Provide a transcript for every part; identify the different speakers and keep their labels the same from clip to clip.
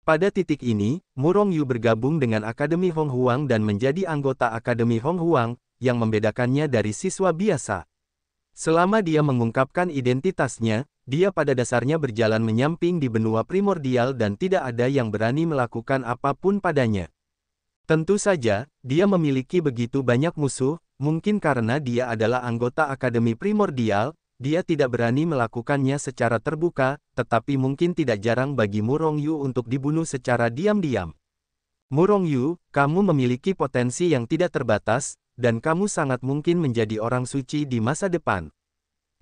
Speaker 1: Pada titik ini, Murong Yu bergabung dengan Akademi Hong Huang dan menjadi anggota Akademi Hong Huang, yang membedakannya dari siswa biasa. Selama dia mengungkapkan identitasnya, dia pada dasarnya berjalan menyamping di benua primordial dan tidak ada yang berani melakukan apapun padanya. Tentu saja, dia memiliki begitu banyak musuh, mungkin karena dia adalah anggota Akademi Primordial, dia tidak berani melakukannya secara terbuka, tetapi mungkin tidak jarang bagi Murong Yu untuk dibunuh secara diam-diam. Murong Yu, kamu memiliki potensi yang tidak terbatas, dan kamu sangat mungkin menjadi orang suci di masa depan.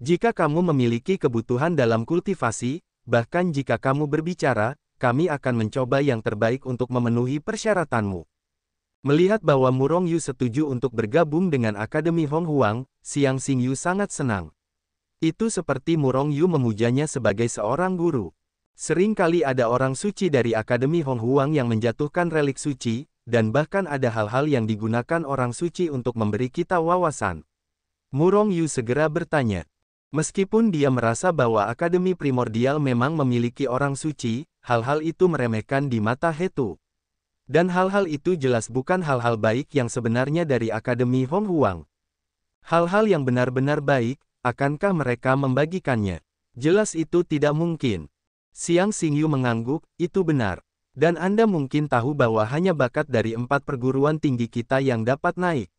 Speaker 1: Jika kamu memiliki kebutuhan dalam kultivasi, bahkan jika kamu berbicara, kami akan mencoba yang terbaik untuk memenuhi persyaratanmu. Melihat bahwa Murong Yu setuju untuk bergabung dengan Akademi Hong Huang, Xiang Xingyu sangat senang. Itu seperti Murong Yu memujanya sebagai seorang guru. Sering kali ada orang suci dari Akademi Hong Huang yang menjatuhkan relik suci, dan bahkan ada hal-hal yang digunakan orang suci untuk memberi kita wawasan. Murong Yu segera bertanya. Meskipun dia merasa bahwa Akademi Primordial memang memiliki orang suci, hal-hal itu meremehkan di mata Hetu. Dan hal-hal itu jelas bukan hal-hal baik yang sebenarnya dari Akademi Hong Huang. Hal-hal yang benar-benar baik, akankah mereka membagikannya? Jelas itu tidak mungkin. Xiang Xingyu mengangguk, itu benar. Dan Anda mungkin tahu bahwa hanya bakat dari 4 perguruan tinggi kita yang dapat naik.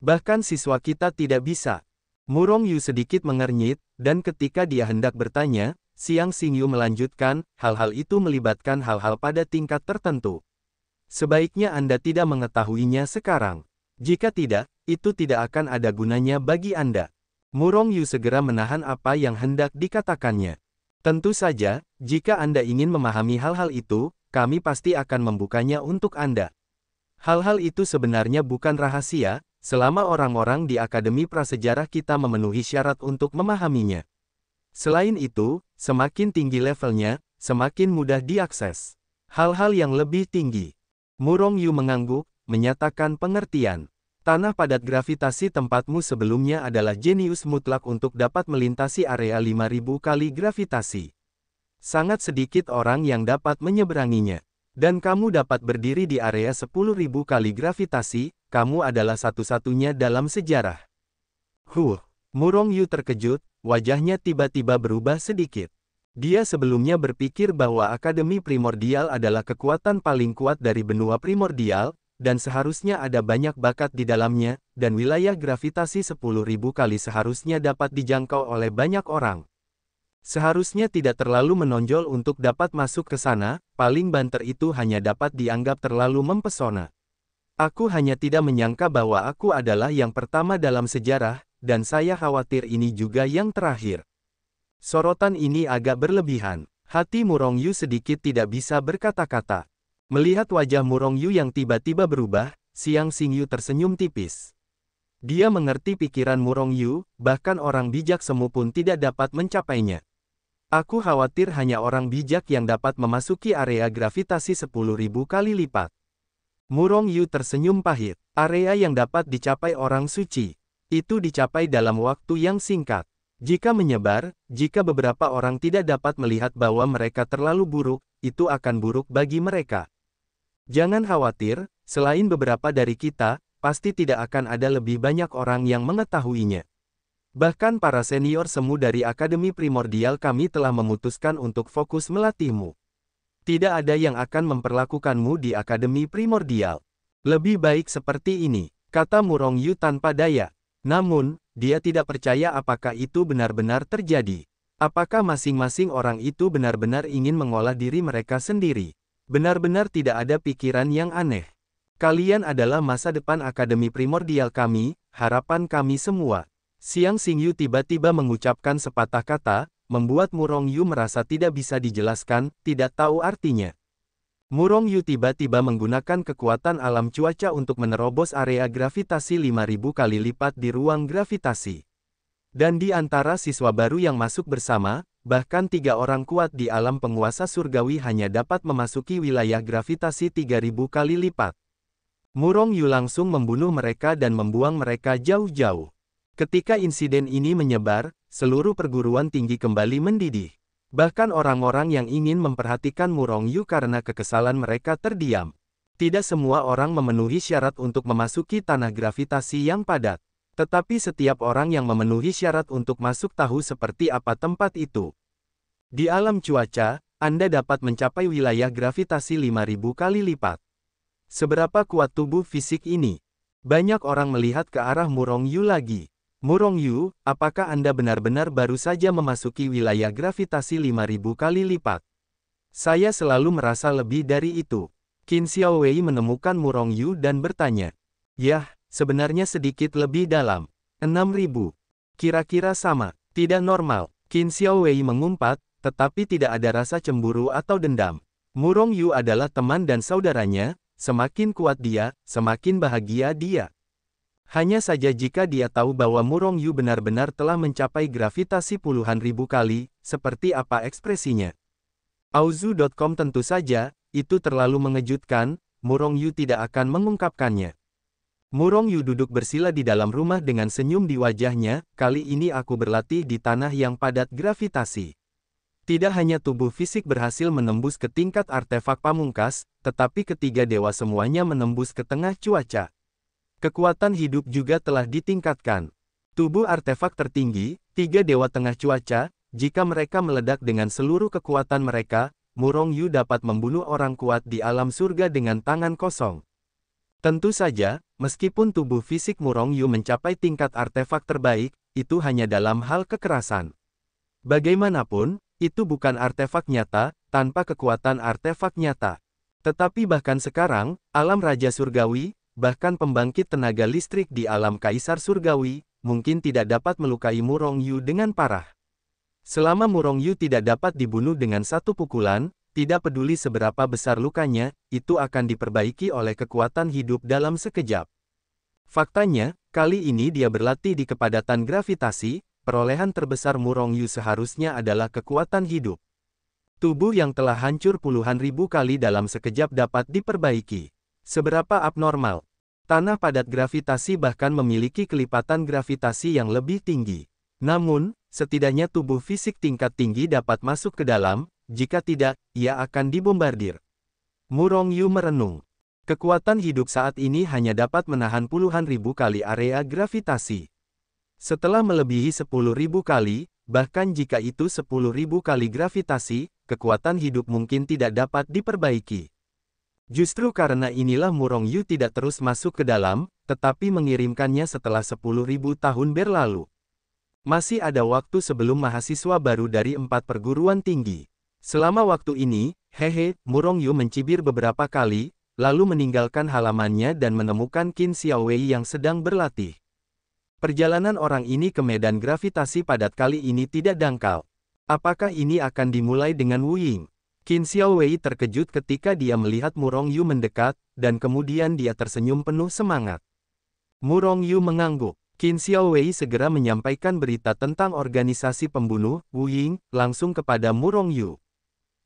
Speaker 1: Bahkan siswa kita tidak bisa. Murong Yu sedikit mengernyit, dan ketika dia hendak bertanya, Xiang Xingyu melanjutkan, hal-hal itu melibatkan hal-hal pada tingkat tertentu. Sebaiknya Anda tidak mengetahuinya sekarang. Jika tidak, itu tidak akan ada gunanya bagi Anda. Murong Yu segera menahan apa yang hendak dikatakannya. Tentu saja, jika Anda ingin memahami hal-hal itu, kami pasti akan membukanya untuk Anda. Hal-hal itu sebenarnya bukan rahasia, selama orang-orang di Akademi Prasejarah kita memenuhi syarat untuk memahaminya. Selain itu, semakin tinggi levelnya, semakin mudah diakses. Hal-hal yang lebih tinggi. Murong Yu mengangguk, menyatakan pengertian. Tanah padat gravitasi tempatmu sebelumnya adalah jenius mutlak untuk dapat melintasi area 5000 kali gravitasi. Sangat sedikit orang yang dapat menyeberanginya. Dan kamu dapat berdiri di area 10.000 kali gravitasi, kamu adalah satu-satunya dalam sejarah. Murong Yu terkejut, wajahnya tiba-tiba berubah sedikit. Dia sebelumnya berpikir bahwa Akademi Primordial adalah kekuatan paling kuat dari benua primordial, dan seharusnya ada banyak bakat di dalamnya, dan wilayah gravitasi 10.000 kali seharusnya dapat dijangkau oleh banyak orang. Seharusnya tidak terlalu menonjol untuk dapat masuk ke sana, paling banter itu hanya dapat dianggap terlalu mempesona. Aku hanya tidak menyangka bahwa aku adalah yang pertama dalam sejarah, dan saya khawatir ini juga yang terakhir. Sorotan ini agak berlebihan. Hati Murong Yu sedikit tidak bisa berkata-kata. Melihat wajah Murong Yu yang tiba-tiba berubah, Xiang Xingyu tersenyum tipis. Dia mengerti pikiran Murong Yu, bahkan orang bijak semu pun tidak dapat mencapainya. Aku khawatir hanya orang bijak yang dapat memasuki area gravitasi 10.000 kali lipat. Murong Yu tersenyum pahit. Area yang dapat dicapai orang suci. Itu dicapai dalam waktu yang singkat. Jika menyebar, jika beberapa orang tidak dapat melihat bahwa mereka terlalu buruk, itu akan buruk bagi mereka. Jangan khawatir, selain beberapa dari kita, pasti tidak akan ada lebih banyak orang yang mengetahuinya. Bahkan para senior semu dari Akademi Primordial kami telah memutuskan untuk fokus melatihmu. Tidak ada yang akan memperlakukanmu di Akademi Primordial. Lebih baik seperti ini, kata Murong Yu tanpa daya. Namun, dia tidak percaya apakah itu benar-benar terjadi. Apakah masing-masing orang itu benar-benar ingin mengolah diri mereka sendiri? Benar-benar tidak ada pikiran yang aneh. Kalian adalah masa depan Akademi Primordial kami, harapan kami semua. Xiang Xingyu tiba-tiba mengucapkan sepatah kata, membuat Murong Yu merasa tidak bisa dijelaskan, tidak tahu artinya. Murong Yu tiba-tiba menggunakan kekuatan alam cuaca untuk menerobos area gravitasi 5.000 kali lipat di ruang gravitasi. Dan di antara siswa baru yang masuk bersama, bahkan 3 orang kuat di alam penguasa surgawi hanya dapat memasuki wilayah gravitasi 3.000 kali lipat. Murong Yu langsung membunuh mereka dan membuang mereka jauh-jauh. Ketika insiden ini menyebar, seluruh perguruan tinggi kembali mendidih. Bahkan orang-orang yang ingin memperhatikan Murong Yu karena kekesalan mereka terdiam. Tidak semua orang memenuhi syarat untuk memasuki tanah gravitasi yang padat. Tetapi setiap orang yang memenuhi syarat untuk masuk tahu seperti apa tempat itu. Di alam cuaca, Anda dapat mencapai wilayah gravitasi 5.000 kali lipat. Seberapa kuat tubuh fisik ini? Banyak orang melihat ke arah Murong Yu lagi. Murong Yu, apakah Anda benar-benar baru saja memasuki wilayah gravitasi 5.000 kali lipat? Saya selalu merasa lebih dari itu. Qin Xiaowei menemukan Murong Yu dan bertanya. Yah, sebenarnya sedikit lebih dalam. 6.000. Kira-kira sama. Tidak normal. Qin Xiaowei mengumpat, tetapi tidak ada rasa cemburu atau dendam. Murong Yu adalah teman dan saudaranya, semakin kuat dia, semakin bahagia dia. Hanya saja jika dia tahu bahwa Murong Yu benar-benar telah mencapai gravitasi puluhan ribu kali, seperti apa ekspresinya. Auzu.com tentu saja, itu terlalu mengejutkan, Murong Yu tidak akan mengungkapkannya. Murong Yu duduk bersila di dalam rumah dengan senyum di wajahnya, kali ini aku berlatih di tanah yang padat gravitasi. Tidak hanya tubuh fisik berhasil menembus ke tingkat artefak pamungkas, tetapi ketiga dewa semuanya menembus ke tengah cuaca. Kekuatan hidup juga telah ditingkatkan. Tubuh artefak tertinggi, tiga dewa tengah cuaca, jika mereka meledak dengan seluruh kekuatan mereka, Murong Yu dapat membunuh orang kuat di alam surga dengan tangan kosong. Tentu saja, meskipun tubuh fisik Murong Yu mencapai tingkat artefak terbaik, itu hanya dalam hal kekerasan. Bagaimanapun, itu bukan artefak nyata, tanpa kekuatan artefak nyata. Tetapi bahkan sekarang, alam Raja Surgawi, bahkan pembangkit tenaga listrik di alam Kaisar Surgawi, mungkin tidak dapat melukai Murong Yu dengan parah. Selama Murong Yu tidak dapat dibunuh dengan satu pukulan, tidak peduli seberapa besar lukanya, itu akan diperbaiki oleh kekuatan hidup dalam sekejap. Faktanya, kali ini dia berlatih di kepadatan gravitasi, perolehan terbesar Murong Yu seharusnya adalah kekuatan hidup. Tubuh yang telah hancur puluhan ribu kali dalam sekejap dapat diperbaiki. Seberapa abnormal? Tanah padat gravitasi bahkan memiliki kelipatan gravitasi yang lebih tinggi. Namun, setidaknya tubuh fisik tingkat tinggi dapat masuk ke dalam, jika tidak, ia akan dibombardir. Murong Yu merenung. Kekuatan hidup saat ini hanya dapat menahan puluhan ribu kali area gravitasi. Setelah melebihi 10.000 kali, bahkan jika itu 10.000 kali gravitasi, kekuatan hidup mungkin tidak dapat diperbaiki. Justru karena inilah Murong Yu tidak terus masuk ke dalam, tetapi mengirimkannya setelah 10.000 tahun berlalu. Masih ada waktu sebelum mahasiswa baru dari 4 perguruan tinggi. Selama waktu ini, Murong Yu mencibir beberapa kali, lalu meninggalkan halamannya dan menemukan Qin Xiaowei yang sedang berlatih. Perjalanan orang ini ke medan gravitasi padat kali ini tidak dangkal. Apakah ini akan dimulai dengan Wu Ying? Qin Xiaowei terkejut ketika dia melihat Murong Yu mendekat, dan kemudian dia tersenyum penuh semangat. Murong Yu mengangguk. Qin Xiaowei segera menyampaikan berita tentang organisasi pembunuh, Wu Ying, langsung kepada Murong Yu.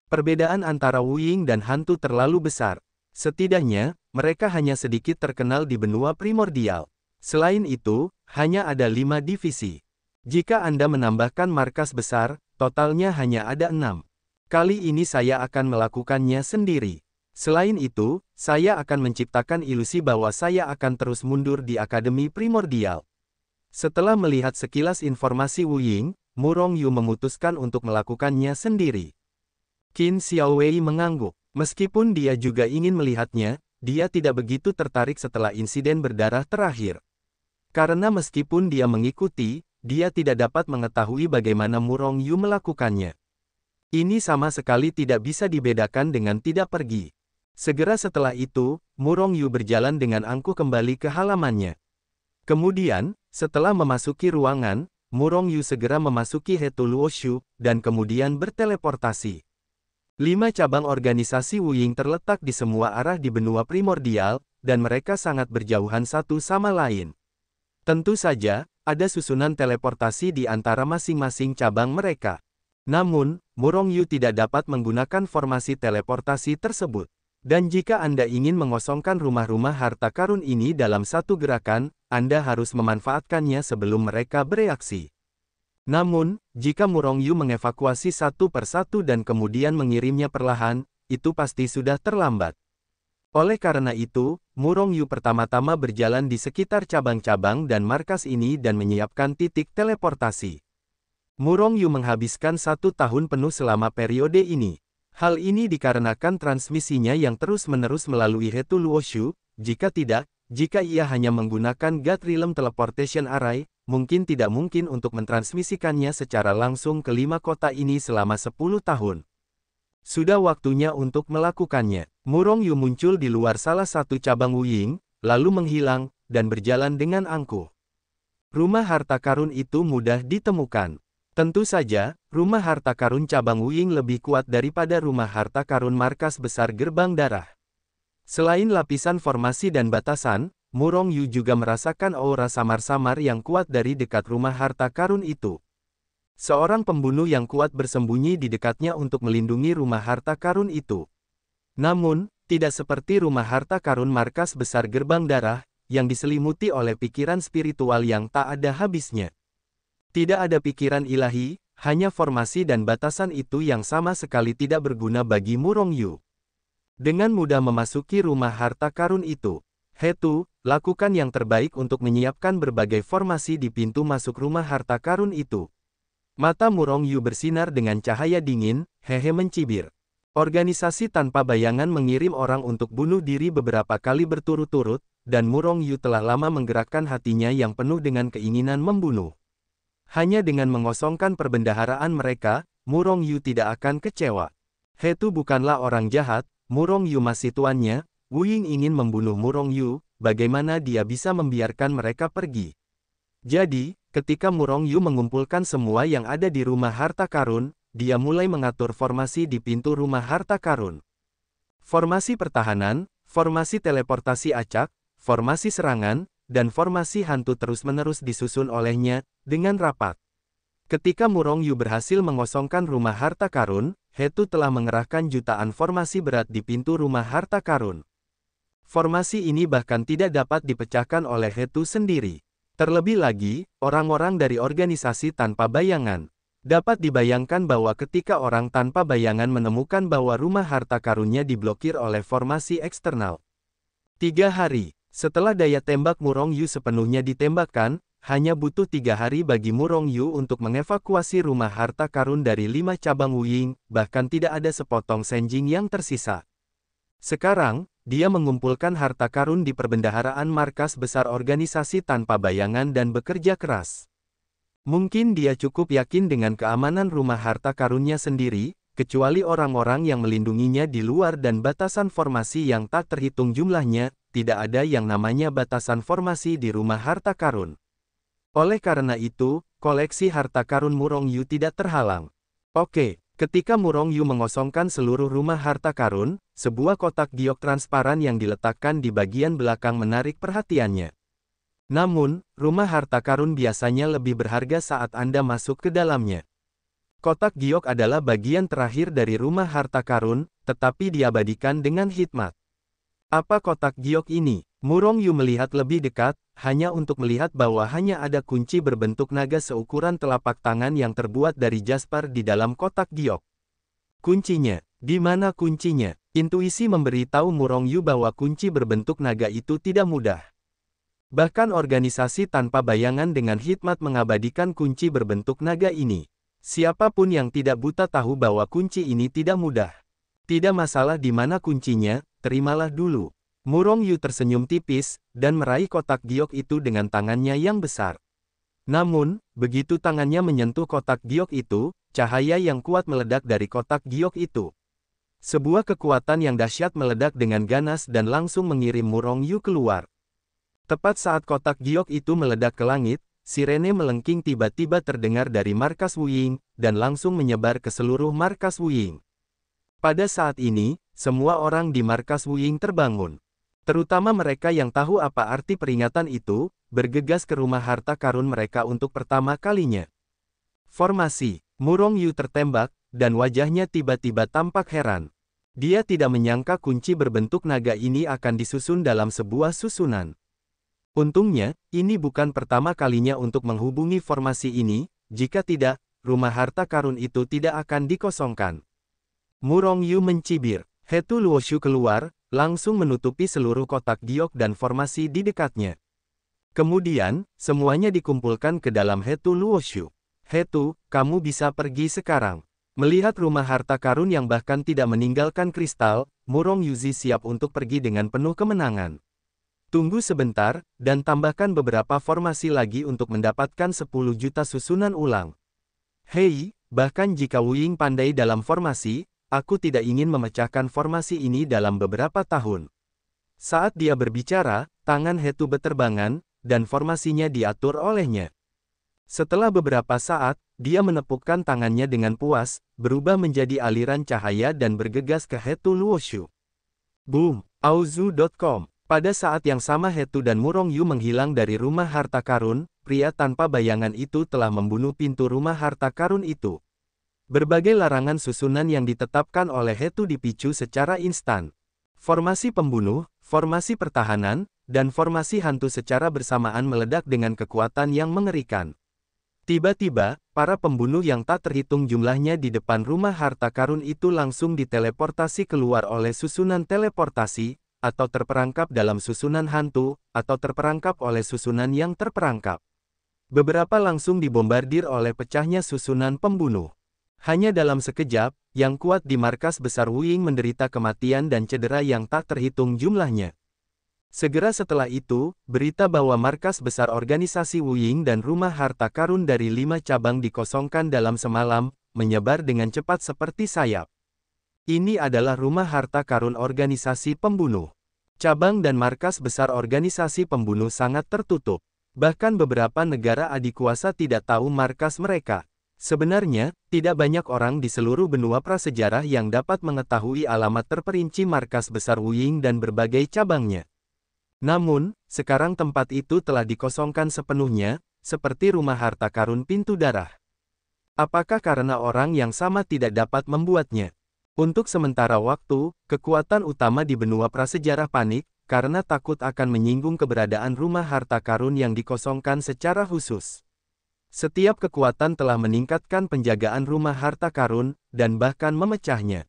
Speaker 1: Perbedaan antara Wu Ying dan hantu terlalu besar. Setidaknya, mereka hanya sedikit terkenal di benua primordial. Selain itu, hanya ada 5 divisi. Jika Anda menambahkan markas besar, totalnya hanya ada 6. Kali ini saya akan melakukannya sendiri. Selain itu, saya akan menciptakan ilusi bahwa saya akan terus mundur di Akademi Primordial. Setelah melihat sekilas informasi Wu Ying, Murong Yu memutuskan untuk melakukannya sendiri. Qin Xiaowei mengangguk. Meskipun dia juga ingin melihatnya, dia tidak begitu tertarik setelah insiden berdarah terakhir. Karena meskipun dia mengikuti, dia tidak dapat mengetahui bagaimana Murong Yu melakukannya. Ini sama sekali tidak bisa dibedakan dengan tidak pergi. Segera setelah itu, Murong Yu berjalan dengan angkuh kembali ke halamannya. Kemudian, setelah memasuki ruangan, Murong Yu segera memasuki Hetu Luoshu, dan kemudian berteleportasi. 5 cabang organisasi Wu Ying terletak di semua arah di benua primordial, dan mereka sangat berjauhan satu sama lain. Tentu saja, ada susunan teleportasi di antara masing-masing cabang mereka. Namun, Murong Yu tidak dapat menggunakan formasi teleportasi tersebut. Dan jika Anda ingin mengosongkan rumah-rumah harta karun ini dalam satu gerakan, Anda harus memanfaatkannya sebelum mereka bereaksi. Namun, jika Murong Yu mengevakuasi satu persatu dan kemudian mengirimnya perlahan, itu pasti sudah terlambat. Oleh karena itu, Murong Yu pertama-tama berjalan di sekitar cabang-cabang dan markas ini dan menyiapkan titik teleportasi. Murong Yu menghabiskan 1 tahun penuh selama periode ini. Hal ini dikarenakan transmisinya yang terus-menerus melalui Hetu Luoshu. Jika tidak, jika ia hanya menggunakan God Realm Teleportation Array, mungkin tidak mungkin untuk mentransmisikannya secara langsung ke 5 kota ini selama 10 tahun. Sudah waktunya untuk melakukannya. Murong Yu muncul di luar salah satu cabang Wuying, lalu menghilang, dan berjalan dengan angkuh. Rumah harta karun itu mudah ditemukan. Tentu saja, rumah harta karun cabang Wuying lebih kuat daripada rumah harta karun markas besar Gerbang Darah. Selain lapisan formasi dan batasan, Murong Yu juga merasakan aura samar-samar yang kuat dari dekat rumah harta karun itu. Seorang pembunuh yang kuat bersembunyi di dekatnya untuk melindungi rumah harta karun itu. Namun, tidak seperti rumah harta karun markas besar Gerbang Darah, yang diselimuti oleh pikiran spiritual yang tak ada habisnya. Tidak ada pikiran ilahi, hanya formasi dan batasan itu yang sama sekali tidak berguna bagi Murong Yu. Dengan mudah memasuki rumah harta karun itu, Hetu, lakukan yang terbaik untuk menyiapkan berbagai formasi di pintu masuk rumah harta karun itu. Mata Murong Yu bersinar dengan cahaya dingin, hehe mencibir. Organisasi tanpa bayangan mengirim orang untuk bunuh diri beberapa kali berturut-turut, dan Murong Yu telah lama menggerakkan hatinya yang penuh dengan keinginan membunuh. Hanya dengan mengosongkan perbendaharaan mereka, Murong Yu tidak akan kecewa. Hetu bukanlah orang jahat, Murong Yu masih tuannya. Wuying ingin membunuh Murong Yu, bagaimana dia bisa membiarkan mereka pergi? Jadi, ketika Murong Yu mengumpulkan semua yang ada di rumah harta karun, dia mulai mengatur formasi di pintu rumah harta karun. Formasi pertahanan, formasi teleportasi acak, formasi serangan, dan formasi hantu terus-menerus disusun olehnya, dengan rapat. Ketika Murong Yu berhasil mengosongkan rumah harta karun, Hetu telah mengerahkan jutaan formasi berat di pintu rumah harta karun. Formasi ini bahkan tidak dapat dipecahkan oleh Hetu sendiri. Terlebih lagi, orang-orang dari organisasi tanpa bayangan. Dapat dibayangkan bahwa ketika orang tanpa bayangan menemukan bahwa rumah harta karunnya diblokir oleh formasi eksternal. 3 hari, setelah daya tembak Murong Yu sepenuhnya ditembakkan, hanya butuh 3 hari bagi Murong Yu untuk mengevakuasi rumah harta karun dari 5 cabang Wuying, bahkan tidak ada sepotong senjing yang tersisa. Sekarang, dia mengumpulkan harta karun di perbendaharaan markas besar organisasi tanpa bayangan dan bekerja keras. Mungkin dia cukup yakin dengan keamanan rumah harta karunnya sendiri, kecuali orang-orang yang melindunginya di luar dan batasan formasi yang tak terhitung jumlahnya, tidak ada yang namanya batasan formasi di rumah harta karun. Oleh karena itu, koleksi harta karun Murong Yu tidak terhalang. Oke. Ketika Murong Yu mengosongkan seluruh rumah harta karun, sebuah kotak giok transparan yang diletakkan di bagian belakang menarik perhatiannya. Namun, rumah harta karun biasanya lebih berharga saat Anda masuk ke dalamnya. Kotak giok adalah bagian terakhir dari rumah harta karun, tetapi diabadikan dengan hikmat. Apa kotak giok ini? Murong Yu melihat lebih dekat, hanya untuk melihat bahwa hanya ada kunci berbentuk naga seukuran telapak tangan yang terbuat dari jasper di dalam kotak giok. Kuncinya, di mana kuncinya? Intuisi memberitahu Murong Yu bahwa kunci berbentuk naga itu tidak mudah. Bahkan organisasi tanpa bayangan dengan hikmat mengabadikan kunci berbentuk naga ini. Siapapun yang tidak buta tahu bahwa kunci ini tidak mudah. Tidak masalah di mana kuncinya, terimalah dulu. Murong Yu tersenyum tipis, dan meraih kotak giok itu dengan tangannya yang besar. Namun, begitu tangannya menyentuh kotak giok itu, cahaya yang kuat meledak dari kotak giok itu. Sebuah kekuatan yang dahsyat meledak dengan ganas dan langsung mengirim Murong Yu keluar. Tepat saat kotak giok itu meledak ke langit, sirene melengking tiba-tiba terdengar dari markas Wuying, dan langsung menyebar ke seluruh markas Wuying. Pada saat ini, semua orang di markas Wuying terbangun. Terutama mereka yang tahu apa arti peringatan itu, bergegas ke rumah harta karun mereka untuk pertama kalinya. Formasi, Murong Yu tertembak, dan wajahnya tiba-tiba tampak heran. Dia tidak menyangka kunci berbentuk naga ini akan disusun dalam sebuah susunan. Untungnya, ini bukan pertama kalinya untuk menghubungi formasi ini, jika tidak, rumah harta karun itu tidak akan dikosongkan. Murong Yu mencibir. Hetu Luoshu keluar, langsung menutupi seluruh kotak giok dan formasi di dekatnya. Kemudian, semuanya dikumpulkan ke dalam Hetu Luoshu. Hetu, kamu bisa pergi sekarang. Melihat rumah harta karun yang bahkan tidak meninggalkan kristal, Murong Yuzi siap untuk pergi dengan penuh kemenangan. Tunggu sebentar, dan tambahkan beberapa formasi lagi untuk mendapatkan 10 juta susunan ulang. Hei, bahkan jika Wu Ying pandai dalam formasi, aku tidak ingin memecahkan formasi ini dalam beberapa tahun. Saat dia berbicara, tangan Hetu beterbangan, dan formasinya diatur olehnya. Setelah beberapa saat, dia menepukkan tangannya dengan puas, berubah menjadi aliran cahaya dan bergegas ke Hetu Luoshu. Boom! Auzu.com. Pada saat yang sama Hetu dan Murong Yu menghilang dari rumah harta karun, pria tanpa bayangan itu telah membunuh pintu rumah harta karun itu. Berbagai larangan susunan yang ditetapkan oleh Hetu dipicu secara instan. Formasi pembunuh, formasi pertahanan, dan formasi hantu secara bersamaan meledak dengan kekuatan yang mengerikan. Tiba-tiba, para pembunuh yang tak terhitung jumlahnya di depan rumah harta karun itu langsung diteleportasi keluar oleh susunan teleportasi, atau terperangkap dalam susunan hantu, atau terperangkap oleh susunan yang terperangkap. Beberapa langsung dibombardir oleh pecahnya susunan pembunuh. Hanya dalam sekejap, yang kuat di markas besar Wu Ying menderita kematian dan cedera yang tak terhitung jumlahnya. Segera setelah itu, berita bahwa markas besar organisasi Wu Ying dan rumah harta karun dari 5 cabang dikosongkan dalam semalam, menyebar dengan cepat seperti sayap. Ini adalah rumah harta karun organisasi pembunuh. Cabang dan markas besar organisasi pembunuh sangat tertutup. Bahkan beberapa negara adikuasa tidak tahu markas mereka. Sebenarnya, tidak banyak orang di seluruh benua prasejarah yang dapat mengetahui alamat terperinci markas besar Wu Ying dan berbagai cabangnya. Namun, sekarang tempat itu telah dikosongkan sepenuhnya, seperti rumah harta karun pintu darah. Apakah karena orang yang sama tidak dapat membuatnya? Untuk sementara waktu, kekuatan utama di benua prasejarah panik, karena takut akan menyinggung keberadaan rumah harta karun yang dikosongkan secara khusus. Setiap kekuatan telah meningkatkan penjagaan rumah harta karun, dan bahkan memecahnya.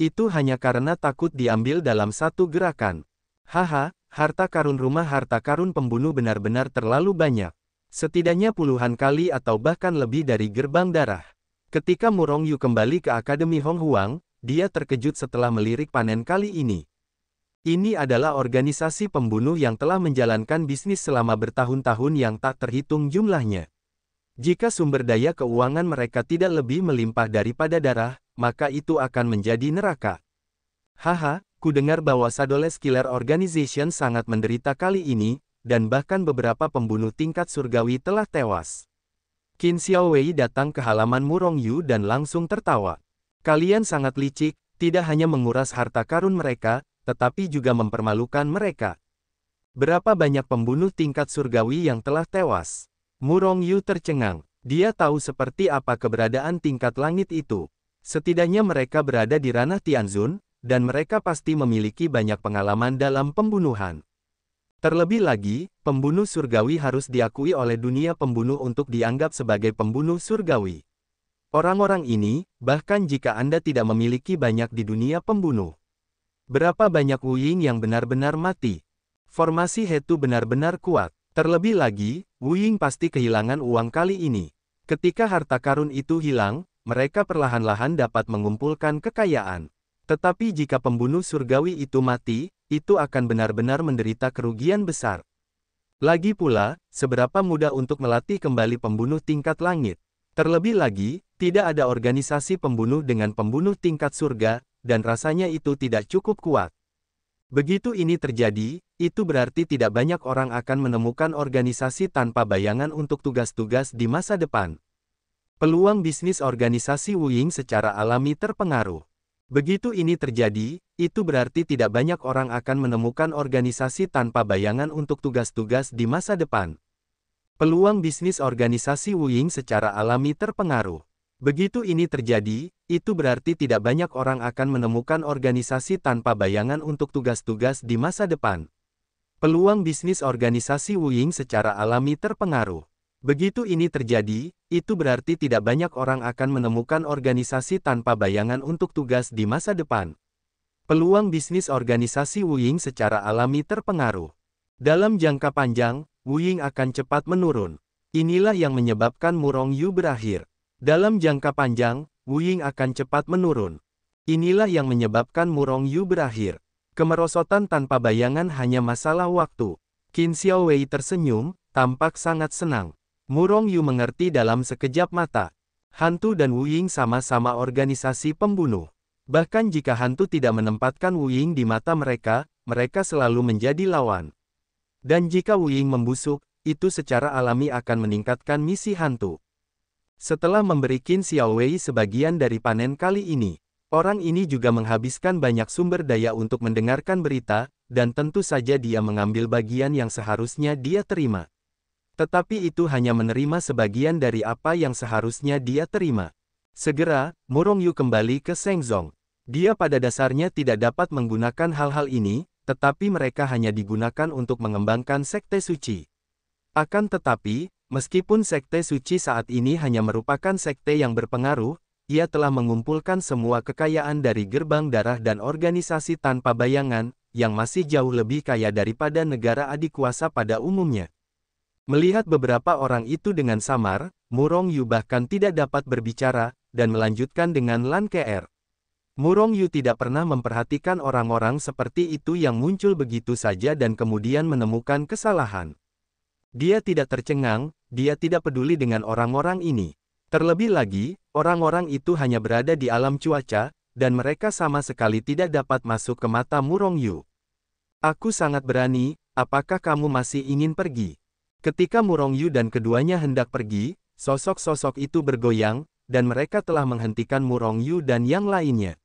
Speaker 1: Itu hanya karena takut diambil dalam satu gerakan. Haha, harta karun rumah harta karun pembunuh benar-benar terlalu banyak. Setidaknya puluhan kali atau bahkan lebih dari gerbang darah. Ketika Murong Yu kembali ke Akademi Hong Huang, dia terkejut setelah melirik panen kali ini. Ini adalah organisasi pembunuh yang telah menjalankan bisnis selama bertahun-tahun yang tak terhitung jumlahnya. Jika sumber daya keuangan mereka tidak lebih melimpah daripada darah, maka itu akan menjadi neraka. Haha, ku dengar bahwa Shadows Killer Organization sangat menderita kali ini, dan bahkan beberapa pembunuh tingkat surgawi telah tewas. Qin Xiaowei datang ke halaman Murong Yu dan langsung tertawa. Kalian sangat licik, tidak hanya menguras harta karun mereka, tetapi juga mempermalukan mereka. Berapa banyak pembunuh tingkat surgawi yang telah tewas? Murong Yu tercengang. Dia tahu seperti apa keberadaan tingkat langit itu. Setidaknya mereka berada di ranah Tianzun, dan mereka pasti memiliki banyak pengalaman dalam pembunuhan. Terlebih lagi, pembunuh surgawi harus diakui oleh dunia pembunuh untuk dianggap sebagai pembunuh surgawi. Orang-orang ini, bahkan jika Anda tidak memiliki banyak di dunia pembunuh. Berapa banyak Wu Ying yang benar-benar mati? Formasi Hetu benar-benar kuat. Terlebih lagi, Wu Ying pasti kehilangan uang kali ini. Ketika harta karun itu hilang, mereka perlahan-lahan dapat mengumpulkan kekayaan. Tetapi jika pembunuh surgawi itu mati, itu akan benar-benar menderita kerugian besar. Lagi pula, seberapa mudah untuk melatih kembali pembunuh tingkat langit. Terlebih lagi, tidak ada organisasi pembunuh dengan pembunuh tingkat surga, dan rasanya itu tidak cukup kuat. Begitu ini terjadi, itu berarti tidak banyak orang akan menemukan organisasi tanpa bayangan untuk tugas-tugas di masa depan. Peluang bisnis organisasi Wu Ying secara alami terpengaruh. Begitu ini terjadi, itu berarti tidak banyak orang akan menemukan organisasi tanpa bayangan untuk tugas-tugas di masa depan. Peluang bisnis organisasi Wu Ying secara alami terpengaruh. Begitu ini terjadi, itu berarti tidak banyak orang akan menemukan organisasi tanpa bayangan untuk tugas-tugas di masa depan. Peluang bisnis organisasi Wu Ying secara alami terpengaruh. Begitu ini terjadi, itu berarti tidak banyak orang akan menemukan organisasi tanpa bayangan untuk tugas di masa depan. Peluang bisnis organisasi Wuying secara alami terpengaruh. Dalam jangka panjang, Wuying akan cepat menurun. Inilah yang menyebabkan Murong Yu berakhir. Dalam jangka panjang, Wuying akan cepat menurun. Inilah yang menyebabkan Murong Yu berakhir. Kemerosotan tanpa bayangan hanya masalah waktu. Qin Xiaowei tersenyum, tampak sangat senang. Murong Yu mengerti dalam sekejap mata. Hantu dan Wuying sama-sama organisasi pembunuh. Bahkan jika hantu tidak menempatkan Wuying di mata mereka, mereka selalu menjadi lawan. Dan jika Wuying membusuk, itu secara alami akan meningkatkan misi hantu. Setelah memberi Qin Xiaowei sebagian dari panen kali ini, orang ini juga menghabiskan banyak sumber daya untuk mendengarkan berita, dan tentu saja dia mengambil bagian yang seharusnya dia terima. Tetapi itu hanya menerima sebagian dari apa yang seharusnya dia terima. Segera, Murong Yu kembali ke Shengzong. Dia pada dasarnya tidak dapat menggunakan hal-hal ini, tetapi mereka hanya digunakan untuk mengembangkan sekte suci. Akan tetapi, meskipun sekte suci saat ini hanya merupakan sekte yang berpengaruh, ia telah mengumpulkan semua kekayaan dari gerbang darah dan organisasi tanpa bayangan, yang masih jauh lebih kaya daripada negara adik kuasa pada umumnya. Melihat beberapa orang itu dengan samar, Murong Yu bahkan tidak dapat berbicara, dan melanjutkan dengan Lan Kr. Murong Yu tidak pernah memperhatikan orang-orang seperti itu yang muncul begitu saja dan kemudian menemukan kesalahan. Dia tidak tercengang, dia tidak peduli dengan orang-orang ini. Terlebih lagi, orang-orang itu hanya berada di alam cuaca, dan mereka sama sekali tidak dapat masuk ke mata Murong Yu. Aku sangat berani, apakah kamu masih ingin pergi? Ketika Murong Yu dan keduanya hendak pergi, sosok-sosok itu bergoyang, dan mereka telah menghentikan Murong Yu dan yang lainnya.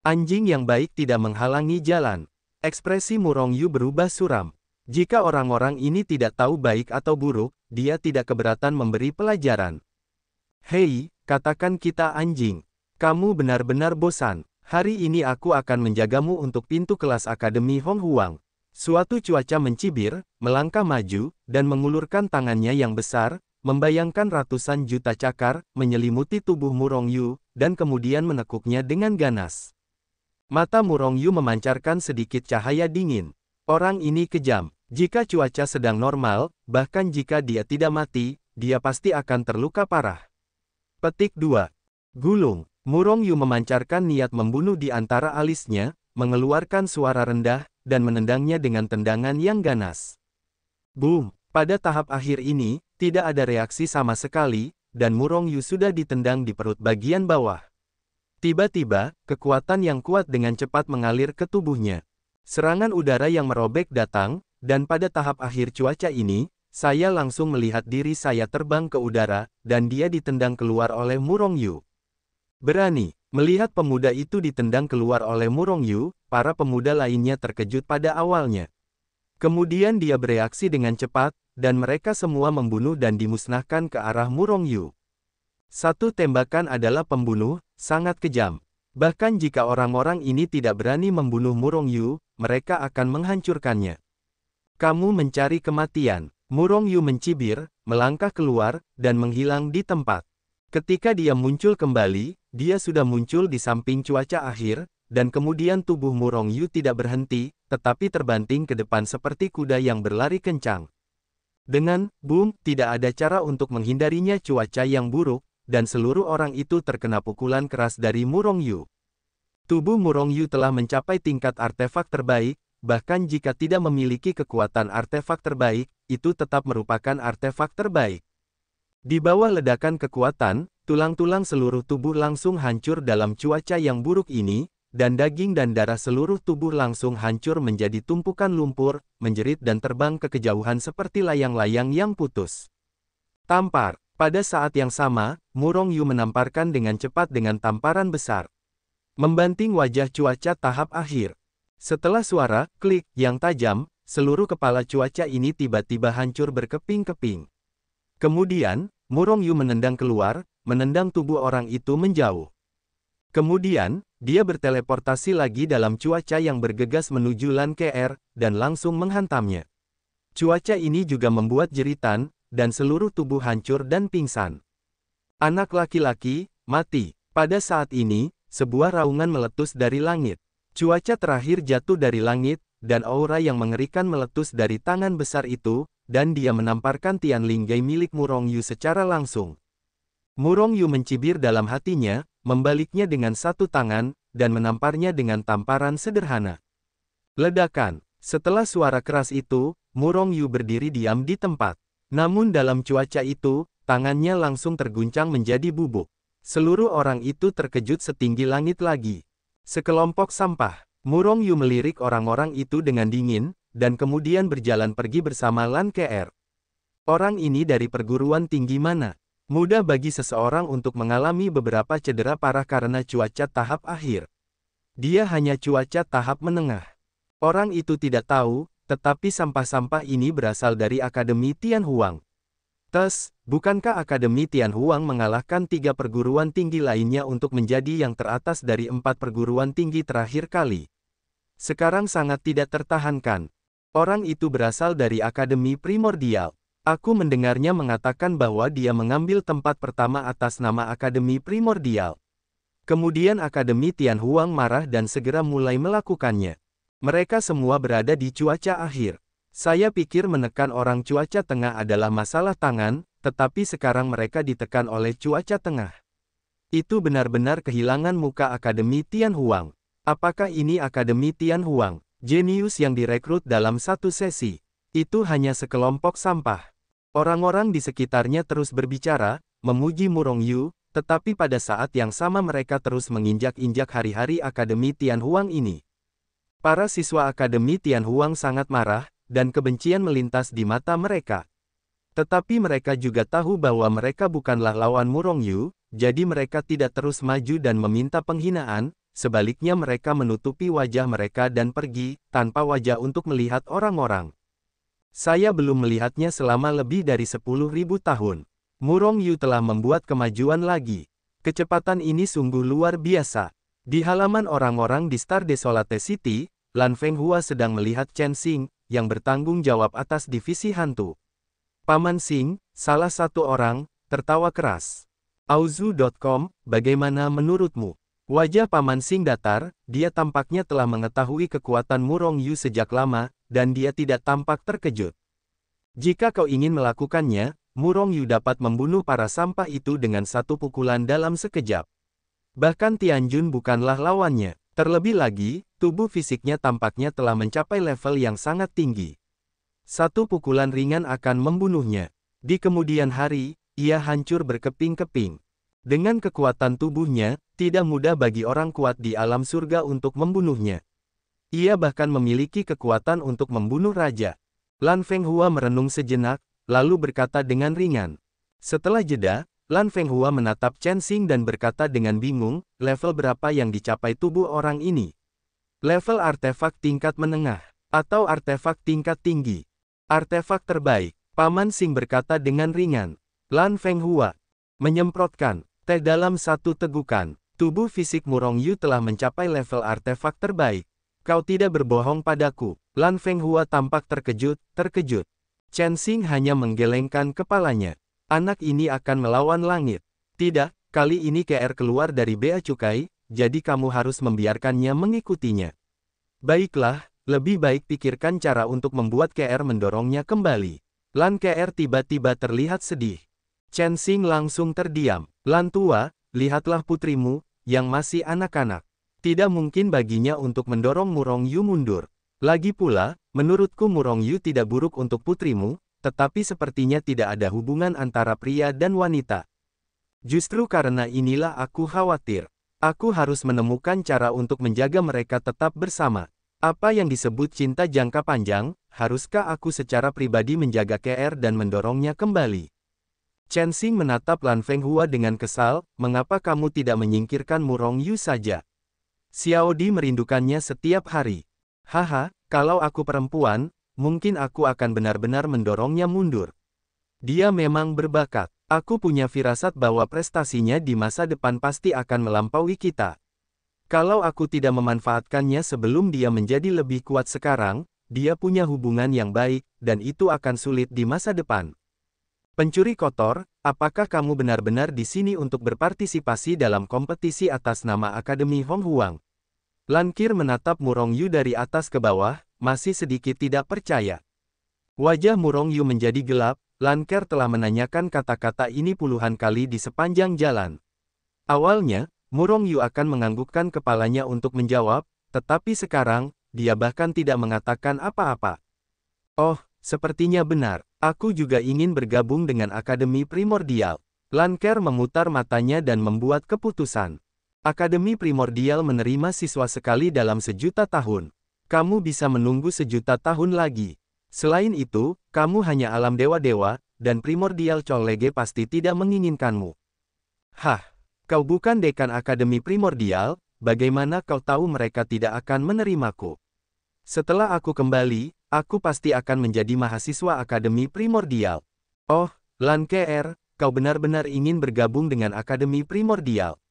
Speaker 1: Anjing yang baik tidak menghalangi jalan. Ekspresi Murong Yu berubah suram. Jika orang-orang ini tidak tahu baik atau buruk, dia tidak keberatan memberi pelajaran. Hei, katakan kita anjing. Kamu benar-benar bosan. Hari ini aku akan menjagamu untuk pintu kelas Akademi Hong Huang. Suatu cuaca mencibir, melangkah maju, dan mengulurkan tangannya yang besar, membayangkan ratusan juta cakar, menyelimuti tubuh Murong Yu, dan kemudian menekuknya dengan ganas. Mata Murong Yu memancarkan sedikit cahaya dingin. Orang ini kejam. Jika cuaca sedang normal, bahkan jika dia tidak mati, dia pasti akan terluka parah. Petik 2. Gulung. Murong Yu memancarkan niat membunuh di antara alisnya, mengeluarkan suara rendah, dan menendangnya dengan tendangan yang ganas. Boom! Pada tahap akhir ini, tidak ada reaksi sama sekali, dan Murong Yu sudah ditendang di perut bagian bawah. Tiba-tiba, kekuatan yang kuat dengan cepat mengalir ke tubuhnya. Serangan udara yang merobek datang, dan pada tahap akhir cuaca ini, saya langsung melihat diri saya terbang ke udara, dan dia ditendang keluar oleh Murong Yu. Berani. Melihat pemuda itu ditendang keluar oleh Murong Yu, para pemuda lainnya terkejut pada awalnya. Kemudian dia bereaksi dengan cepat, dan mereka semua membunuh dan dimusnahkan ke arah Murong Yu. Satu tembakan adalah pembunuh, sangat kejam. Bahkan jika orang-orang ini tidak berani membunuh Murong Yu, mereka akan menghancurkannya. Kamu mencari kematian. Murong Yu mencibir, melangkah keluar, dan menghilang di tempat. Ketika dia muncul kembali, dia sudah muncul di samping cuaca akhir, dan kemudian tubuh Murong Yu tidak berhenti, tetapi terbanting ke depan seperti kuda yang berlari kencang. Dengan boom, tidak ada cara untuk menghindarinya cuaca yang buruk, dan seluruh orang itu terkena pukulan keras dari Murong Yu. Tubuh Murong Yu telah mencapai tingkat artefak terbaik, bahkan jika tidak memiliki kekuatan artefak terbaik, itu tetap merupakan artefak terbaik. Di bawah ledakan kekuatan, tulang-tulang seluruh tubuh langsung hancur dalam cuaca yang buruk ini, dan daging dan darah seluruh tubuh langsung hancur menjadi tumpukan lumpur, menjerit dan terbang ke kejauhan seperti layang-layang yang putus. Tampar. Pada saat yang sama, Murong Yu menamparkan dengan cepat dengan tamparan besar. Membanting wajah cuaca tahap akhir. Setelah suara klik yang tajam, seluruh kepala cuaca ini tiba-tiba hancur berkeping-keping. Kemudian, Murong Yu menendang keluar, menendang tubuh orang itu menjauh. Kemudian, dia berteleportasi lagi dalam cuaca yang bergegas menuju Lan Kr, dan langsung menghantamnya. Cuaca ini juga membuat jeritan, dan seluruh tubuh hancur dan pingsan. Anak laki-laki, mati. Pada saat ini, sebuah raungan meletus dari langit. Cuaca terakhir jatuh dari langit, dan aura yang mengerikan meletus dari tangan besar itu, dan dia menamparkan Tian Linggai milik Murong Yu secara langsung. Murong Yu mencibir dalam hatinya, membaliknya dengan satu tangan, dan menamparnya dengan tamparan sederhana. Ledakan. Setelah suara keras itu, Murong Yu berdiri diam di tempat. Namun dalam cuaca itu, tangannya langsung terguncang menjadi bubuk. Seluruh orang itu terkejut setinggi langit lagi. Sekelompok sampah. Murong Yu melirik orang-orang itu dengan dingin, dan kemudian berjalan pergi bersama Lan Kr. Orang ini dari perguruan tinggi mana? Mudah bagi seseorang untuk mengalami beberapa cedera parah karena cuaca tahap akhir. Dia hanya cuaca tahap menengah. Orang itu tidak tahu, tetapi sampah-sampah ini berasal dari Akademi Tian Huang. Bukankah Akademi Tian Huang mengalahkan 3 perguruan tinggi lainnya untuk menjadi yang teratas dari 4 perguruan tinggi terakhir kali? Sekarang sangat tidak tertahankan. Orang itu berasal dari Akademi Primordial. Aku mendengarnya mengatakan bahwa dia mengambil tempat pertama atas nama Akademi Primordial. Kemudian Akademi Tian Huang marah dan segera mulai melakukannya. Mereka semua berada di cuaca akhir. Saya pikir menekan orang cuaca tengah adalah masalah tangan, tetapi sekarang mereka ditekan oleh cuaca tengah. Itu benar-benar kehilangan muka Akademi Tian Huang. Apakah ini Akademi Tian Huang, jenius yang direkrut dalam satu sesi? Itu hanya sekelompok sampah. Orang-orang di sekitarnya terus berbicara, memuji Murong Yu, tetapi pada saat yang sama mereka terus menginjak-injak hari-hari Akademi Tian Huang ini. Para siswa Akademi Tian Huang sangat marah, dan kebencian melintas di mata mereka. Tetapi mereka juga tahu bahwa mereka bukanlah lawan Murong Yu, jadi mereka tidak terus maju dan meminta penghinaan. Sebaliknya mereka menutupi wajah mereka dan pergi, tanpa wajah untuk melihat orang-orang. Saya belum melihatnya selama lebih dari 10.000 tahun. Murong Yu telah membuat kemajuan lagi. Kecepatan ini sungguh luar biasa. Di halaman orang-orang di Star Desolate City, Lan Fenghua sedang melihat Chen Xing, yang bertanggung jawab atas divisi hantu. Paman Xing, salah satu orang, tertawa keras. Auzu.com, bagaimana menurutmu? Wajah Paman Xing datar, dia tampaknya telah mengetahui kekuatan Murong Yu sejak lama, dan dia tidak tampak terkejut. Jika kau ingin melakukannya, Murong Yu dapat membunuh para sampah itu dengan satu pukulan dalam sekejap. Bahkan Tianjun bukanlah lawannya. Terlebih lagi, tubuh fisiknya tampaknya telah mencapai level yang sangat tinggi. Satu pukulan ringan akan membunuhnya. Di kemudian hari, ia hancur berkeping-keping. Dengan kekuatan tubuhnya, tidak mudah bagi orang kuat di alam surga untuk membunuhnya. Ia bahkan memiliki kekuatan untuk membunuh raja. Lan Fenghua merenung sejenak, lalu berkata dengan ringan. Setelah jeda, Lan Fenghua menatap Chen Xing dan berkata dengan bingung, level berapa yang dicapai tubuh orang ini? Level artefak tingkat menengah, atau artefak tingkat tinggi. Artefak terbaik, Paman Xing berkata dengan ringan. Lan Fenghua menyemprotkan teh dalam satu tegukan. Tubuh fisik Murong Yu telah mencapai level artefak terbaik. Kau tidak berbohong padaku. Lan Fenghua tampak terkejut. Chen Xing hanya menggelengkan kepalanya. Anak ini akan melawan langit. Tidak, kali ini KR keluar dari bea cukai, jadi kamu harus membiarkannya mengikutinya. Baiklah, lebih baik pikirkan cara untuk membuat KR mendorongnya kembali. Lan KR tiba-tiba terlihat sedih. Chen Xing langsung terdiam. Lan tua, lihatlah putrimu, yang masih anak-anak. Tidak mungkin baginya untuk mendorong Murong Yu mundur. Lagi pula, menurutku Murong Yu tidak buruk untuk putrimu, tetapi sepertinya tidak ada hubungan antara pria dan wanita. Justru karena inilah aku khawatir. Aku harus menemukan cara untuk menjaga mereka tetap bersama. Apa yang disebut cinta jangka panjang, haruskah aku secara pribadi menjaga KR dan mendorongnya kembali? Chen Xing menatap Lan Fenghua dengan kesal, mengapa kamu tidak menyingkirkan Murong Yu saja? Xiao Di merindukannya setiap hari. Haha, kalau aku perempuan, mungkin aku akan benar-benar mendorongnya mundur. Dia memang berbakat. Aku punya firasat bahwa prestasinya di masa depan pasti akan melampaui kita. Kalau aku tidak memanfaatkannya sebelum dia menjadi lebih kuat sekarang, dia punya hubungan yang baik, dan itu akan sulit di masa depan. Pencuri kotor, apakah kamu benar-benar di sini untuk berpartisipasi dalam kompetisi atas nama Akademi Hong Huang? Lan Qir menatap Murong Yu dari atas ke bawah, masih sedikit tidak percaya. Wajah Murong Yu menjadi gelap, Lan Qir telah menanyakan kata-kata ini puluhan kali di sepanjang jalan. Awalnya, Murong Yu akan menganggukkan kepalanya untuk menjawab, tetapi sekarang, dia bahkan tidak mengatakan apa-apa. Oh, sepertinya benar. Aku juga ingin bergabung dengan Akademi Primordial. Lan Qir memutar matanya dan membuat keputusan. Akademi Primordial menerima siswa sekali dalam 1.000.000 tahun. Kamu bisa menunggu 1.000.000 tahun lagi. Selain itu, kamu hanya alam dewa-dewa, dan Primordial College pasti tidak menginginkanmu. Hah, kau bukan dekan Akademi Primordial, bagaimana kau tahu mereka tidak akan menerimaku? Setelah aku kembali, aku pasti akan menjadi mahasiswa Akademi Primordial. Oh, Lan Qir, kau benar-benar ingin bergabung dengan Akademi Primordial.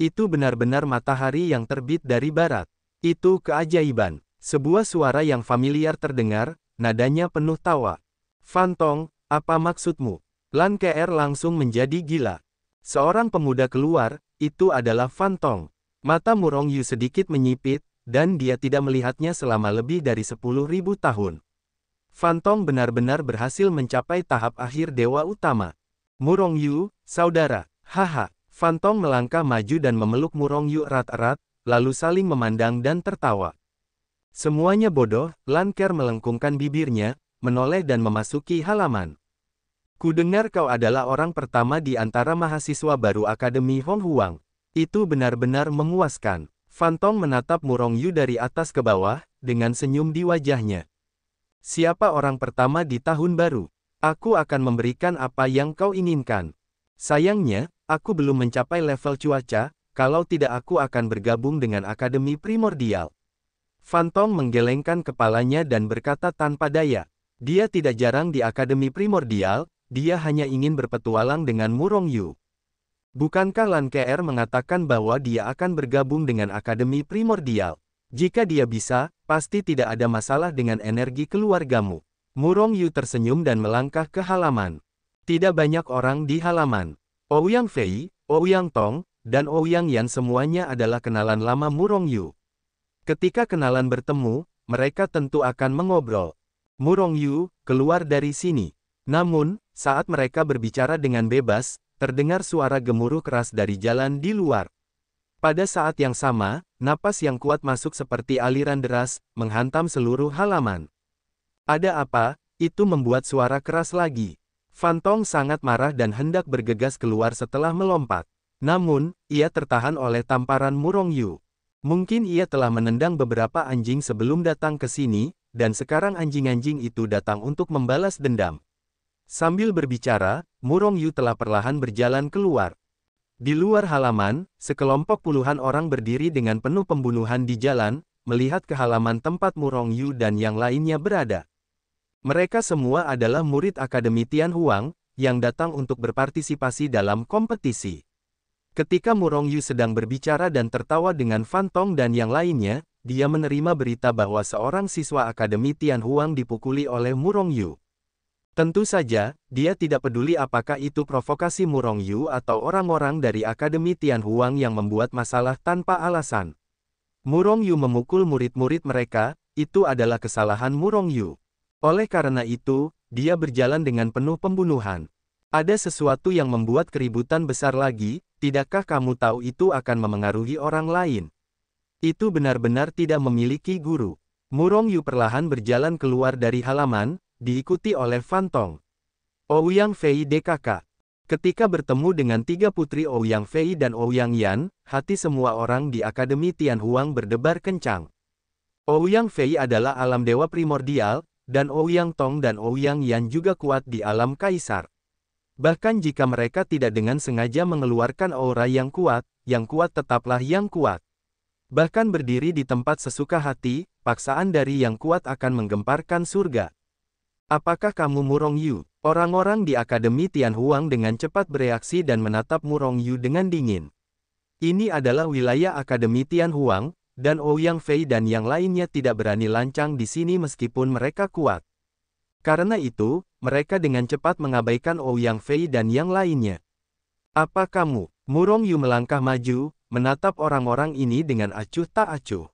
Speaker 1: Itu benar-benar matahari yang terbit dari barat. Itu keajaiban. Sebuah suara yang familiar terdengar, nadanya penuh tawa. Fantong, apa maksudmu? Lan Qir langsung menjadi gila. Seorang pemuda keluar, itu adalah Fantong. Mata Murong Yu sedikit menyipit, dan dia tidak melihatnya selama lebih dari 10.000 tahun. Fantong benar-benar berhasil mencapai tahap akhir Dewa Utama. Murong Yu, saudara, haha. Fantong melangkah maju dan memeluk Murong Yu erat-erat, lalu saling memandang dan tertawa. Semuanya bodoh, Lan Qir melengkungkan bibirnya, menoleh dan memasuki halaman. Kudengar kau adalah orang pertama di antara mahasiswa baru Akademi Hong Huang. Itu benar-benar memuaskan. Fantong menatap Murong Yu dari atas ke bawah, dengan senyum di wajahnya. Siapa orang pertama di tahun baru? Aku akan memberikan apa yang kau inginkan. Sayangnya, aku belum mencapai level cuaca, kalau tidak aku akan bergabung dengan Akademi Primordial. Fantong menggelengkan kepalanya dan berkata tanpa daya. Dia tidak jarang di Akademi Primordial, dia hanya ingin berpetualang dengan Murong Yu. Bukankah Lan Qir mengatakan bahwa dia akan bergabung dengan Akademi Primordial? Jika dia bisa, pasti tidak ada masalah dengan energi keluargamu. Murong Yu tersenyum dan melangkah ke halaman. Tidak banyak orang di halaman. Ouyang Fei, Ouyang Tong, dan Ouyang Yan semuanya adalah kenalan lama Murong Yu. Ketika kenalan bertemu, mereka tentu akan mengobrol. Murong Yu, keluar dari sini. Namun, saat mereka berbicara dengan bebas, terdengar suara gemuruh keras dari jalan di luar. Pada saat yang sama, napas yang kuat masuk seperti aliran deras, menghantam seluruh halaman. Ada apa? Itu membuat suara keras lagi. Fantong sangat marah dan hendak bergegas keluar setelah melompat. Namun, ia tertahan oleh tamparan Murong Yu. Mungkin ia telah menendang beberapa anjing sebelum datang ke sini, dan sekarang anjing-anjing itu datang untuk membalas dendam. Sambil berbicara, Murong Yu telah perlahan berjalan keluar. Di luar halaman, sekelompok puluhan orang berdiri dengan penuh pembunuhan di jalan, melihat ke halaman tempat Murong Yu dan yang lainnya berada. Mereka semua adalah murid Akademi Tian Huang, yang datang untuk berpartisipasi dalam kompetisi. Ketika Murong Yu sedang berbicara dan tertawa dengan Fantong dan yang lainnya, dia menerima berita bahwa seorang siswa Akademi Tian Huang dipukuli oleh Murong Yu. Tentu saja, dia tidak peduli apakah itu provokasi Murong Yu atau orang-orang dari Akademi Tian Huang yang membuat masalah tanpa alasan. Murong Yu memukul murid-murid mereka, itu adalah kesalahan Murong Yu. Oleh karena itu, dia berjalan dengan penuh pembunuhan. Ada sesuatu yang membuat keributan besar lagi, tidakkah kamu tahu itu akan memengaruhi orang lain? Itu benar-benar tidak memiliki guru. Murong Yu perlahan berjalan keluar dari halaman, diikuti oleh Fantong. Ouyang Fei DKK. Ketika bertemu dengan tiga putri Ouyang Fei dan Ouyang Yan, hati semua orang di Akademi Tian Huang berdebar kencang. Ouyang Fei adalah alam dewa primordial, dan Ouyang Tong dan Ouyang Yan juga kuat di alam kaisar. Bahkan jika mereka tidak dengan sengaja mengeluarkan aura yang kuat tetaplah yang kuat. Bahkan berdiri di tempat sesuka hati, paksaan dari yang kuat akan menggemparkan surga. Apakah kamu Murong Yu? Orang-orang di Akademi Tian Huang dengan cepat bereaksi dan menatap Murong Yu dengan dingin. Ini adalah wilayah Akademi Tian Huang, dan Ouyang Fei dan yang lainnya tidak berani lancang di sini meskipun mereka kuat. Karena itu, mereka dengan cepat mengabaikan Ouyang Fei dan yang lainnya. Apa kamu? Murong Yu melangkah maju, menatap orang-orang ini dengan acuh tak acuh.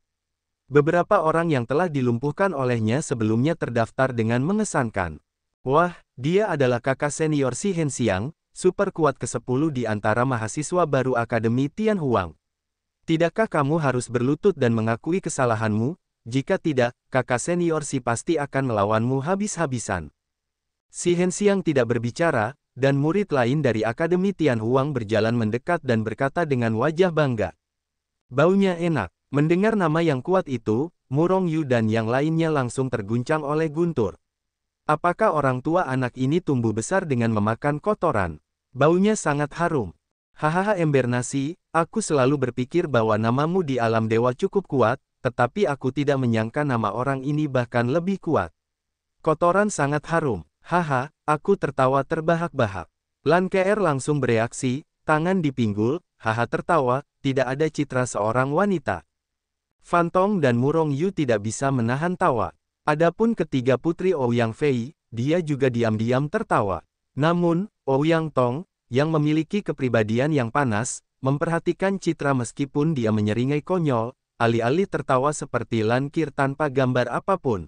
Speaker 1: Beberapa orang yang telah dilumpuhkan olehnya sebelumnya terdaftar dengan mengesankan. Wah, dia adalah kakak senior Si Henxiang, super kuat ke-10 di antara mahasiswa baru Akademi Tianhuang. Tidakkah kamu harus berlutut dan mengakui kesalahanmu? Jika tidak, kakak senior Si pasti akan melawanmu habis-habisan. Si Henxiang tidak berbicara, dan murid lain dari Akademi Tianhuang berjalan mendekat dan berkata dengan wajah bangga. Baunya enak. Mendengar nama yang kuat itu, Murong Yu dan yang lainnya langsung terguncang oleh guntur. Apakah orang tua anak ini tumbuh besar dengan memakan kotoran? Baunya sangat harum. Hahaha ember nasi, aku selalu berpikir bahwa namamu di alam dewa cukup kuat, tetapi aku tidak menyangka nama orang ini bahkan lebih kuat. Kotoran sangat harum. Haha, aku tertawa terbahak-bahak. Lan Ke'er langsung bereaksi, tangan dipinggul, haha tertawa, tidak ada citra seorang wanita. Fan Tong dan Murong Yu tidak bisa menahan tawa. Adapun ketiga putri Ouyang Fei, dia juga diam-diam tertawa. Namun, Ouyang Tong, yang memiliki kepribadian yang panas, memperhatikan citra meskipun dia menyeringai konyol, alih-alih tertawa seperti lankir tanpa gambar apapun.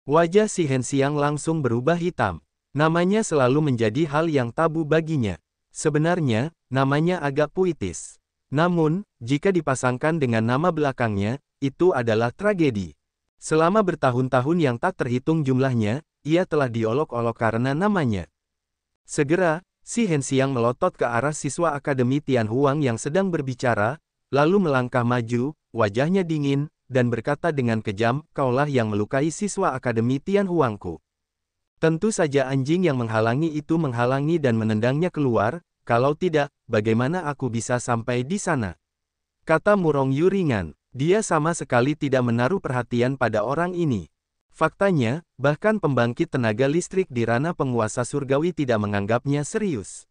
Speaker 1: Wajah Si Henxiang langsung berubah hitam. Namanya selalu menjadi hal yang tabu baginya. Sebenarnya, namanya agak puitis. Namun, jika dipasangkan dengan nama belakangnya, itu adalah tragedi. Selama bertahun-tahun yang tak terhitung jumlahnya, ia telah diolok-olok karena namanya. Segera, Si Henxiang melotot ke arah siswa Akademi Tianhuang yang sedang berbicara, lalu melangkah maju, wajahnya dingin, dan berkata dengan kejam, kaulah yang melukai siswa Akademi Tianhuangku. Tentu saja anjing yang menghalangi itu menghalangi dan menendangnya keluar, kalau tidak, bagaimana aku bisa sampai di sana? Kata Murong Yu ringan, dia sama sekali tidak menaruh perhatian pada orang ini. Faktanya, bahkan pembangkit tenaga listrik di ranah penguasa surgawi tidak menganggapnya serius.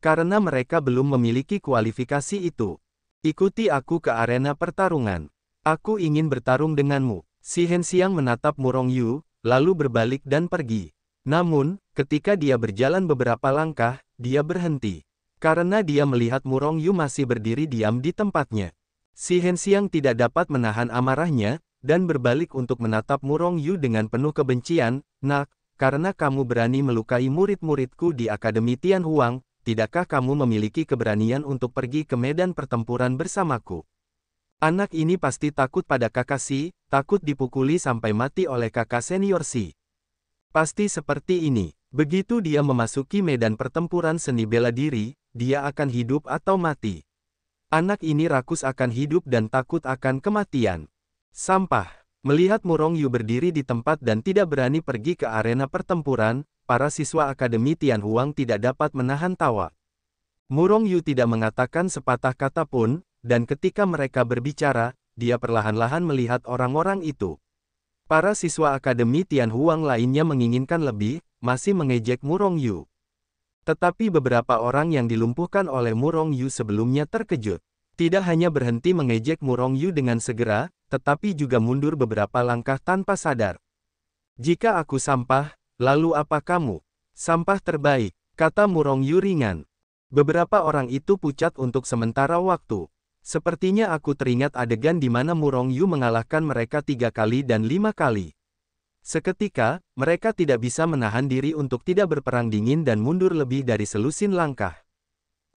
Speaker 1: Karena mereka belum memiliki kualifikasi itu. Ikuti aku ke arena pertarungan. Aku ingin bertarung denganmu. Si Henxiang menatap Murong Yu, lalu berbalik dan pergi. Namun, ketika dia berjalan beberapa langkah, dia berhenti. Karena dia melihat Murong Yu masih berdiri diam di tempatnya. Si Henxiang tidak dapat menahan amarahnya, dan berbalik untuk menatap Murong Yu dengan penuh kebencian, nak, karena kamu berani melukai murid-muridku di Akademi Tianhuang, tidakkah kamu memiliki keberanian untuk pergi ke medan pertempuran bersamaku? Anak ini pasti takut pada kakak Si, takut dipukuli sampai mati oleh kakak senior Si. Pasti seperti ini, begitu dia memasuki medan pertempuran seni bela diri, dia akan hidup atau mati. Anak ini rakus akan hidup dan takut akan kematian. Sampah. Melihat Murong Yu berdiri di tempat dan tidak berani pergi ke arena pertempuran, para siswa Akademi Tianhuang tidak dapat menahan tawa. Murong Yu tidak mengatakan sepatah kata pun, dan ketika mereka berbicara, dia perlahan-lahan melihat orang-orang itu. Para siswa Akademi Tianhuang lainnya menginginkan lebih, masih mengejek Murong Yu. Tetapi beberapa orang yang dilumpuhkan oleh Murong Yu sebelumnya terkejut. Tidak hanya berhenti mengejek Murong Yu dengan segera, tetapi juga mundur beberapa langkah tanpa sadar. Jika aku sampah, lalu apa kamu? Sampah terbaik, kata Murong Yu ringan. Beberapa orang itu pucat untuk sementara waktu. Sepertinya aku teringat adegan di mana Murong Yu mengalahkan mereka 3 kali dan 5 kali. Seketika, mereka tidak bisa menahan diri untuk tidak berperang dingin dan mundur lebih dari selusin langkah.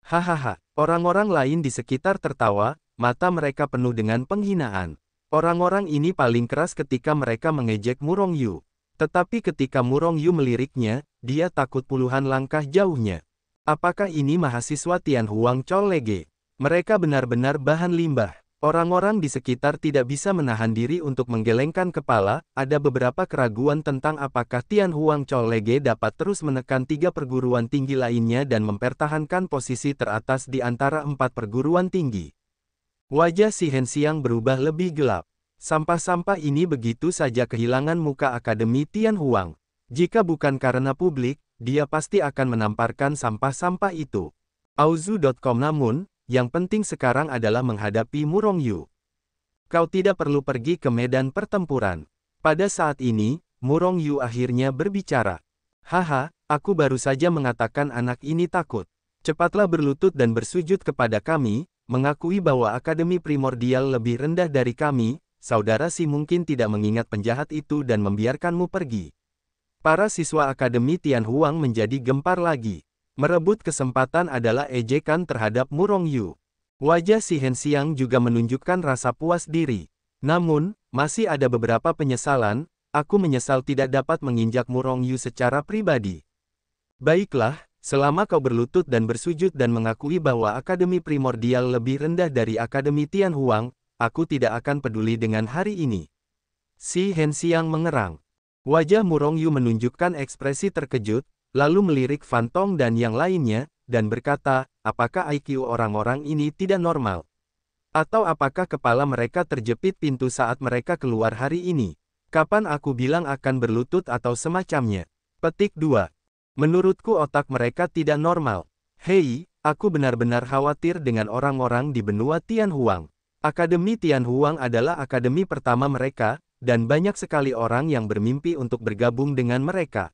Speaker 1: Hahaha, orang-orang lain di sekitar tertawa, mata mereka penuh dengan penghinaan. Orang-orang ini paling keras ketika mereka mengejek Murong Yu. Tetapi ketika Murong Yu meliriknya, dia takut puluhan langkah jauhnya. Apakah ini mahasiswa Tianhuang Colege? Mereka benar-benar bahan limbah. Orang-orang di sekitar tidak bisa menahan diri untuk menggelengkan kepala, ada beberapa keraguan tentang apakah Tianhuang Colege dapat terus menekan 3 perguruan tinggi lainnya dan mempertahankan posisi teratas di antara 4 perguruan tinggi. Wajah Si Henxiang berubah lebih gelap. Sampah-sampah ini begitu saja kehilangan muka Akademi Tianhuang. Jika bukan karena publik, dia pasti akan menamparkan sampah-sampah itu. Auzu.com Namun, yang penting sekarang adalah menghadapi Murong Yu. Kau tidak perlu pergi ke medan pertempuran. Pada saat ini, Murong Yu akhirnya berbicara. Haha, aku baru saja mengatakan anak ini takut. Cepatlah berlutut dan bersujud kepada kami, mengakui bahwa Akademi Primordial lebih rendah dari kami, saudara Si mungkin tidak mengingat penjahat itu dan membiarkanmu pergi. Para siswa Akademi Tianhuang menjadi gempar lagi. Merebut kesempatan adalah ejekan terhadap Mu Rongyu. Wajah Si Henxiang juga menunjukkan rasa puas diri. Namun, masih ada beberapa penyesalan. Aku menyesal tidak dapat menginjak Mu Rongyu secara pribadi. Baiklah, selama kau berlutut dan bersujud dan mengakui bahwa Akademi Primordial lebih rendah dari Akademi Tianhuang, aku tidak akan peduli dengan hari ini. Si Henxiang mengerang. Wajah Mu Rongyu menunjukkan ekspresi terkejut, lalu melirik Fan Tong dan yang lainnya, dan berkata, apakah IQ orang-orang ini tidak normal? Atau apakah kepala mereka terjepit pintu saat mereka keluar hari ini? Kapan aku bilang akan berlutut atau semacamnya? Petik 2. Menurutku otak mereka tidak normal. Hei, aku benar-benar khawatir dengan orang-orang di benua Tianhuang. Akademi Tianhuang adalah akademi pertama mereka, dan banyak sekali orang yang bermimpi untuk bergabung dengan mereka.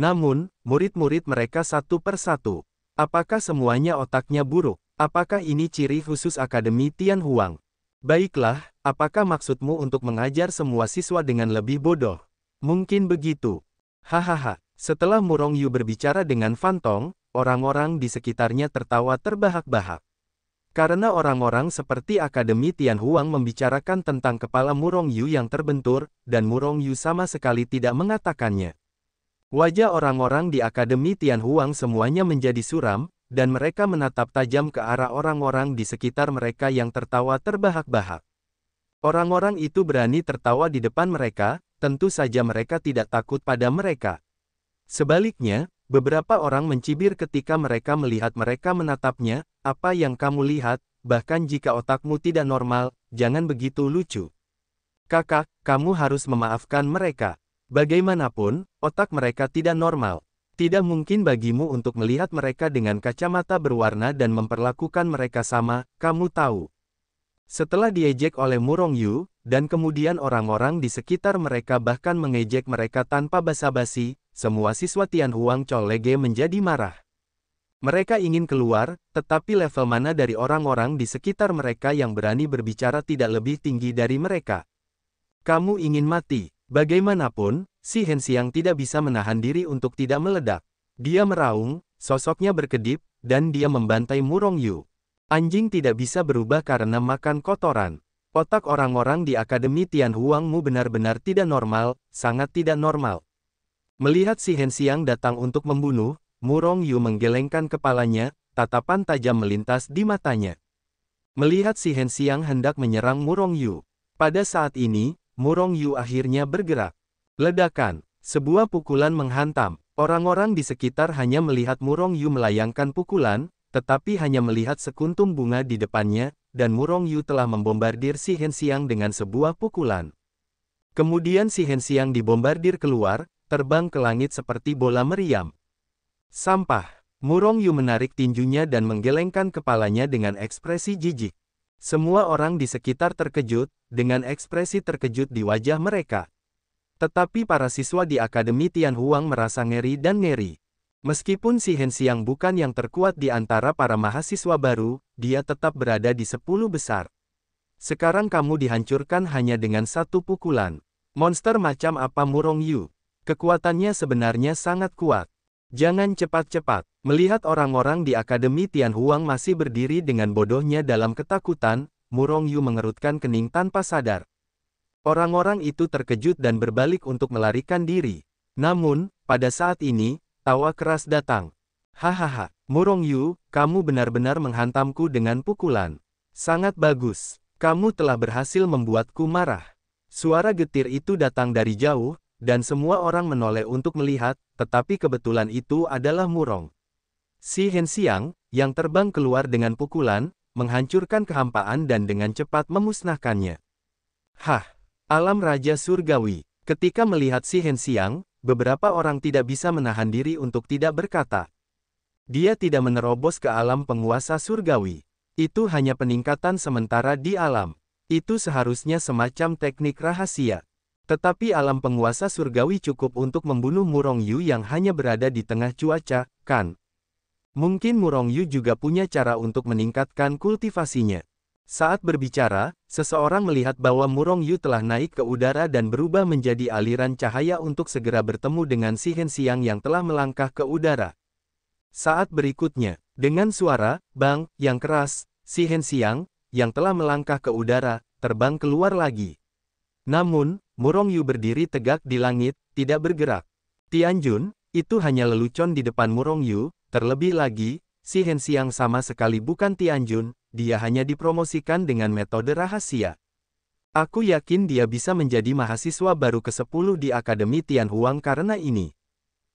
Speaker 1: Namun, murid-murid mereka satu persatu. Apakah semuanya otaknya buruk? Apakah ini ciri khusus Akademi Tianhuang? Baiklah, apakah maksudmu untuk mengajar semua siswa dengan lebih bodoh? Mungkin begitu. Hahaha, setelah Mu Rongyu berbicara dengan Fan Tong, orang-orang di sekitarnya tertawa terbahak-bahak. Karena orang-orang seperti Akademi Tianhuang membicarakan tentang kepala Mu Rongyu yang terbentur, dan Mu Rongyu sama sekali tidak mengatakannya. Wajah orang-orang di Akademi Tianhuang semuanya menjadi suram, dan mereka menatap tajam ke arah orang-orang di sekitar mereka yang tertawa terbahak-bahak. Orang-orang itu berani tertawa di depan mereka, tentu saja mereka tidak takut pada mereka. Sebaliknya, beberapa orang mencibir ketika mereka melihat mereka menatapnya, apa yang kamu lihat, bahkan jika otakmu tidak normal, jangan begitu lucu. Kakak, kamu harus memaafkan mereka. Bagaimanapun, otak mereka tidak normal. Tidak mungkin bagimu untuk melihat mereka dengan kacamata berwarna dan memperlakukan mereka sama, kamu tahu. Setelah diejek oleh Mu Rongyu, dan kemudian orang-orang di sekitar mereka bahkan mengejek mereka tanpa basa-basi, semua siswa Tianhuang Colege menjadi marah. Mereka ingin keluar, tetapi level mana dari orang-orang di sekitar mereka yang berani berbicara tidak lebih tinggi dari mereka. Kamu ingin mati. Bagaimanapun, Si Henxiang tidak bisa menahan diri untuk tidak meledak. Dia meraung, sosoknya berkedip, dan dia membantai Mu Rongyu. Anjing tidak bisa berubah karena makan kotoran. Otak orang-orang di Akademi Tianhuangmu benar-benar tidak normal, sangat tidak normal. Melihat Si Henxiang datang untuk membunuh, Mu Rongyu menggelengkan kepalanya, tatapan tajam melintas di matanya. Melihat Si Henxiang hendak menyerang Mu Rongyu. Pada saat ini, Mu Rongyu akhirnya bergerak. Ledakan. Sebuah pukulan menghantam. Orang-orang di sekitar hanya melihat Mu Rongyu melayangkan pukulan, tetapi hanya melihat sekuntum bunga di depannya, dan Mu Rongyu telah membombardir Si Henxiang dengan sebuah pukulan. Kemudian Si Henxiang dibombardir keluar, terbang ke langit seperti bola meriam. Sampah. Mu Rongyu menarik tinjunya dan menggelengkan kepalanya dengan ekspresi jijik. Semua orang di sekitar terkejut, dengan ekspresi terkejut di wajah mereka. Tetapi para siswa di Akademi Tianhuang merasa ngeri dan ngeri. Meskipun Si Henxiang bukan yang terkuat di antara para mahasiswa baru, dia tetap berada di 10 besar. Sekarang kamu dihancurkan hanya dengan satu pukulan. Monster macam apa Mu Rongyu? Kekuatannya sebenarnya sangat kuat. Jangan cepat-cepat. Melihat orang-orang di Akademi Tianhuang masih berdiri dengan bodohnya dalam ketakutan, Mu Rongyu mengerutkan kening tanpa sadar. Orang-orang itu terkejut dan berbalik untuk melarikan diri. Namun, pada saat ini, tawa keras datang. Hahaha, Mu Rongyu, kamu benar-benar menghantamku dengan pukulan. Sangat bagus. Kamu telah berhasil membuatku marah. Suara getir itu datang dari jauh, dan semua orang menoleh untuk melihat, tetapi kebetulan itu adalah Mu Rong. Si Henxiang, yang terbang keluar dengan pukulan, menghancurkan kehampaan dan dengan cepat memusnahkannya. Hah! Alam Raja Surgawi. Ketika melihat Si Henxiang, beberapa orang tidak bisa menahan diri untuk tidak berkata. Dia tidak menerobos ke alam penguasa surgawi. Itu hanya peningkatan sementara di alam. Itu seharusnya semacam teknik rahasia. Tetapi alam penguasa surgawi cukup untuk membunuh Murong Yu yang hanya berada di tengah cuaca, kan? Mungkin Murong Yu juga punya cara untuk meningkatkan kultivasinya. Saat berbicara, seseorang melihat bahwa Murong Yu telah naik ke udara dan berubah menjadi aliran cahaya untuk segera bertemu dengan Si Henxiang yang telah melangkah ke udara. Saat berikutnya, dengan suara "bang" yang keras, Si Henxiang, yang telah melangkah ke udara, terbang keluar lagi. Namun, Murong Yu berdiri tegak di langit, tidak bergerak. Tianjun, itu hanya lelucon di depan Murong Yu, terlebih lagi, Si Henxiang sama sekali bukan Tianjun, dia hanya dipromosikan dengan metode rahasia. Aku yakin dia bisa menjadi mahasiswa baru ke-10 di Akademi Tianhuang karena ini.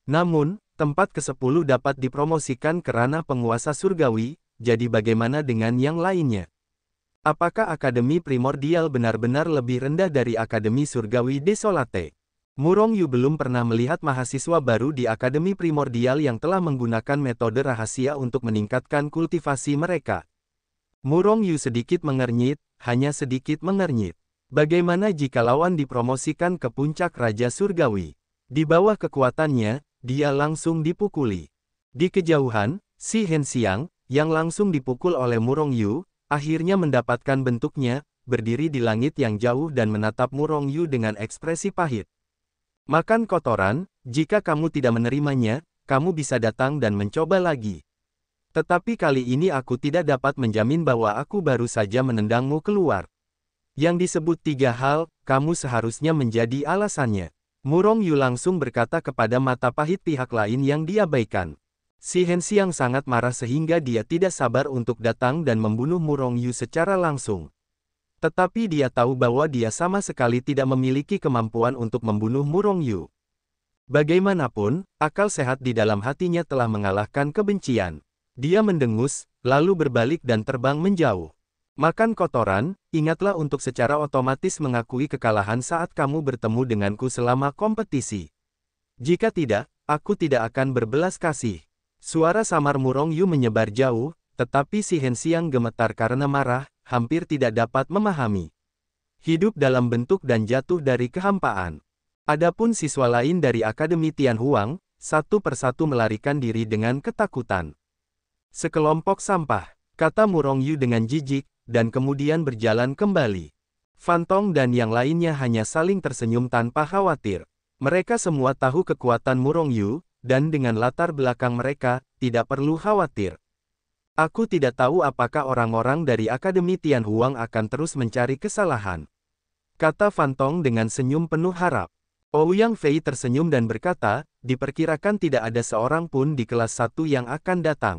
Speaker 1: Namun, tempat ke-10 dapat dipromosikan ke ranah penguasa surgawi, jadi bagaimana dengan yang lainnya? Apakah Akademi Primordial benar-benar lebih rendah dari Akademi Surgawi Desolate? Murong Yu belum pernah melihat mahasiswa baru di Akademi Primordial yang telah menggunakan metode rahasia untuk meningkatkan kultivasi mereka. Murong Yu sedikit mengernyit, hanya sedikit mengernyit. Bagaimana jika lawan dipromosikan ke puncak Raja Surgawi? Di bawah kekuatannya, dia langsung dipukuli. Di kejauhan, Si Henxiang, yang langsung dipukul oleh Murong Yu, akhirnya mendapatkan bentuknya, berdiri di langit yang jauh dan menatap Murong Yu dengan ekspresi pahit. Makan kotoran, jika kamu tidak menerimanya, kamu bisa datang dan mencoba lagi. Tetapi kali ini aku tidak dapat menjamin bahwa aku baru saja menendangmu keluar. Yang disebut 3 hal, kamu seharusnya menjadi alasannya. Murong Yu langsung berkata kepada mata pahit pihak lain yang diabaikan. Si Henxiang sangat marah sehingga dia tidak sabar untuk datang dan membunuh Murong Yu secara langsung. Tetapi dia tahu bahwa dia sama sekali tidak memiliki kemampuan untuk membunuh Murong Yu. Bagaimanapun, akal sehat di dalam hatinya telah mengalahkan kebencian. Dia mendengus, lalu berbalik dan terbang menjauh. Makan kotoran, ingatlah untuk secara otomatis mengakui kekalahan saat kamu bertemu denganku selama kompetisi. Jika tidak, aku tidak akan berbelas kasih. Suara samar Murong Yu menyebar jauh, tetapi Si Henxiang gemetar karena marah, hampir tidak dapat memahami. Hidup dalam bentuk dan jatuh dari kehampaan. Adapun siswa lain dari Akademi Tianhuang, satu persatu melarikan diri dengan ketakutan. Sekelompok sampah, kata Murong Yu dengan jijik, dan kemudian berjalan kembali. Fantong dan yang lainnya hanya saling tersenyum tanpa khawatir. Mereka semua tahu kekuatan Murong Yu, dan dengan latar belakang mereka, tidak perlu khawatir. Aku tidak tahu apakah orang-orang dari Akademi Tianhuang akan terus mencari kesalahan. Kata Fantong dengan senyum penuh harap. Ouyang Fei tersenyum dan berkata, diperkirakan tidak ada seorang pun di kelas 1 yang akan datang.